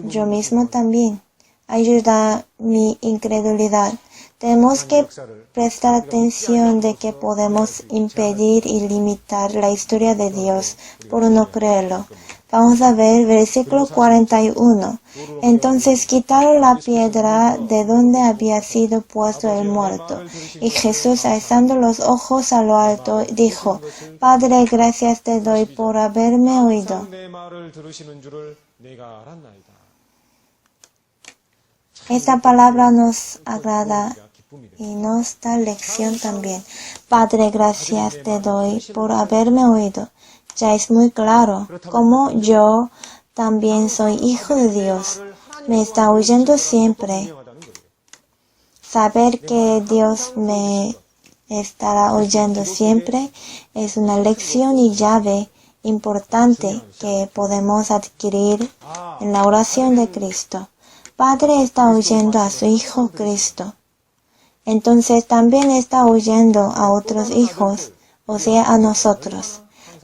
S1: Yo mismo también. Ayuda mi incredulidad. Tenemos que prestar atención de que podemos impedir y limitar la historia de Dios por no creerlo. Vamos a ver versículo 41. Entonces quitaron la piedra de donde había sido puesto el muerto. Y Jesús, alzando los ojos a lo alto, dijo, Padre, gracias te doy por haberme oído. Esta palabra nos agrada y nos da lección también. Padre, gracias te doy por haberme oído. Ya es muy claro, como yo también soy hijo de Dios. Me está oyendo siempre. Saber que Dios me estará oyendo siempre es una lección y llave importante que podemos adquirir en la oración de Cristo. Padre está oyendo a su Hijo Cristo. Entonces también está oyendo a otros hijos, o sea, a nosotros.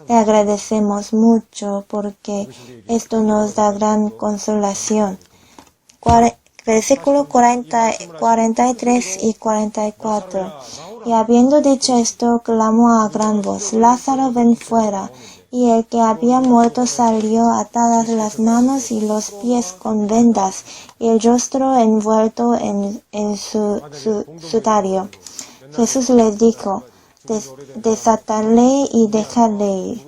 S1: Le agradecemos mucho porque esto nos da gran consolación. Versículo 43 y 44. Y habiendo dicho esto, clamó a gran voz, Lázaro, ven fuera. Y el que había muerto salió atadas las manos y los pies con vendas, y el rostro envuelto en su sudario. Jesús les dijo, desatarle y dejarle ir.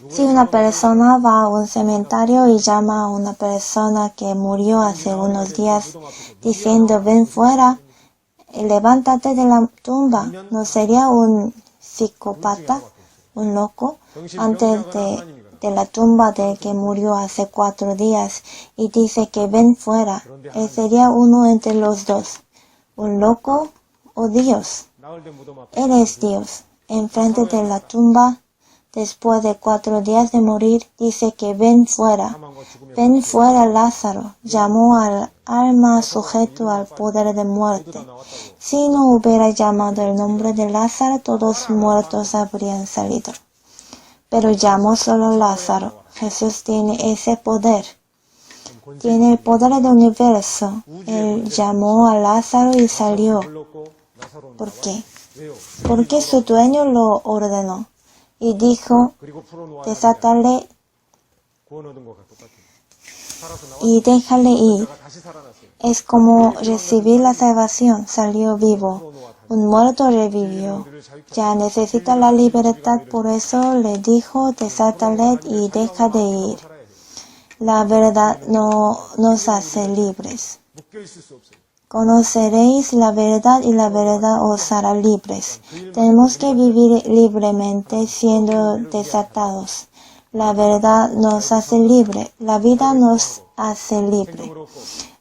S1: Si una persona va a un cementerio y llama a una persona que murió hace unos días diciendo, ven fuera, levántate de la tumba, ¿no sería un psicópata? Un loco, antes de la tumba del que murió hace 4 días y dice que ven fuera. Él sería uno entre los dos, un loco o Dios.
S2: 나흘 된 무덤 앞에
S1: Él es Dios. Enfrente de la tumba, después de 4 días de morir, dice que ven fuera.
S2: 사망과 죽음의
S1: Ven fuera Lázaro. Llamó al alma sujeto al poder de muerte.
S2: 다 나왔다고.
S1: Si no hubiera llamado el nombre de Lázaro, todos muertos habrían salido. Pero llamó solo Lázaro. Jesús tiene ese poder. Tiene el poder del universo. Él llamó a Lázaro y salió.
S2: 불렀고 나사로는
S1: ¿Por qué?
S2: 왜요?
S1: Porque su dueño lo ordenó. Y dijo,
S2: 그리고 풀어놓아
S1: desátarle
S2: 구원 얻은 것과 똑같아요. 살아서
S1: y déjale ir.
S2: 나왔다가 다시 살아났어요.
S1: Es como recibir la salvación. Salió vivo. Un muerto revivió. Ya necesita la libertad, por eso le dijo, desátale y deja de ir.
S2: 살아야 돼요.
S1: La verdad no nos hace libres.
S2: 묶여 있을 수 없어요.
S1: Conoceréis la verdad y la verdad os hará libres. Tenemos que vivir libremente siendo desatados. La verdad nos hace libre. La vida nos hace libre.
S2: 생명을 얻고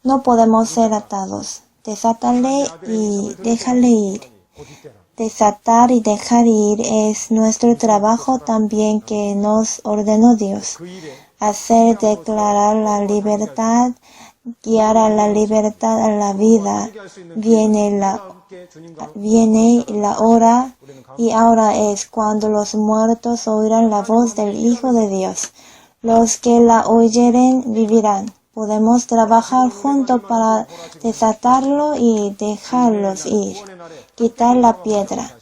S1: No podemos ser atados. Desátale y déjale ir.
S2: 곧 이때라.
S1: Desatar y dejar ir es nuestro trabajo también que nos ordenó Dios.
S2: 그 일에
S1: Hacer declarar la libertad, guiar a la libertad a la vida. Viene la hora y ahora es cuando los muertos oirán la voz del Hijo de Dios. Los que la oyeren vivirán. Podemos trabajar juntos para desatarlo y dejarlos ir. Quitar la piedra.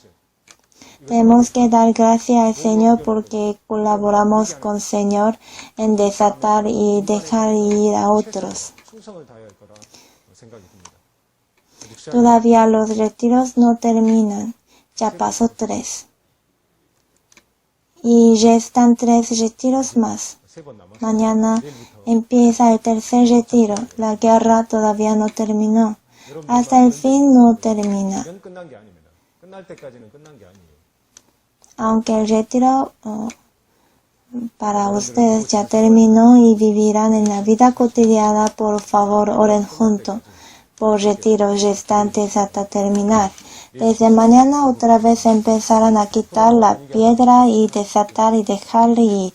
S1: Tenemos que dar gracias al Señor porque colaboramos con el Señor en desatar y dejar ir a otros.
S2: 충성을 다해야 할 거라 생각이 듭니다.
S1: Todavía los retiros no terminan. Ya pasó 3. Y restan 3 retiros más.
S2: 3번 남았어요.
S1: Mañana empieza el tercer retiro. La guerra todavía no terminó. Hasta el fin no termina.
S2: 이건 끝난 게 아닙니다. 끝날 때까지는 끝난 게 아니에요.
S1: Aunque el retiro para ustedes ya terminó y vivirán en la vida cotidiana, por favor oren juntos por retiros restantes hasta terminar. Desde mañana otra vez empezarán a quitar la piedra y desatar y dejarle ir.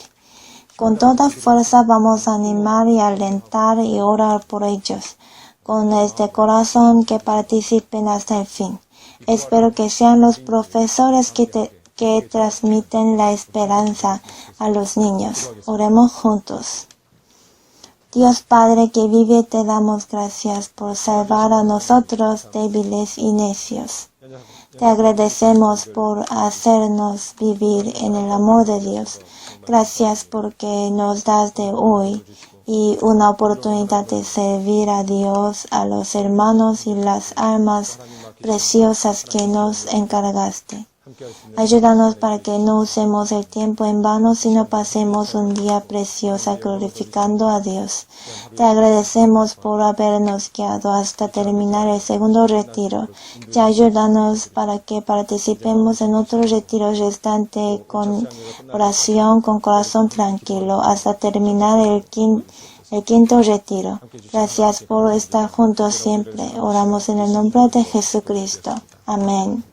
S1: Con toda fuerza vamos a animar y alentar y orar por ellos, con este corazón que participen hasta el fin. Espero que sean los profesores que transmiten la esperanza a los niños. Oremos juntos. Dios Padre que vive, te damos gracias por salvar a nosotros débiles y necios. Te agradecemos por hacernos vivir en el amor de Dios. Gracias porque nos das de hoy y una oportunidad de servir a Dios, a los hermanos y las almas preciosas que nos encargaste. Ayúdanos para que no usemos el tiempo en vano, sino pasemos un día precioso glorificando a Dios. Te agradecemos por habernos guiado hasta terminar el segundo retiro. Ya ayúdanos para que participemos en otro retiro restante con oración, con corazón tranquilo, hasta terminar el quinto retiro. Gracias por estar juntos siempre. Oramos en el nombre de Jesucristo. Amén.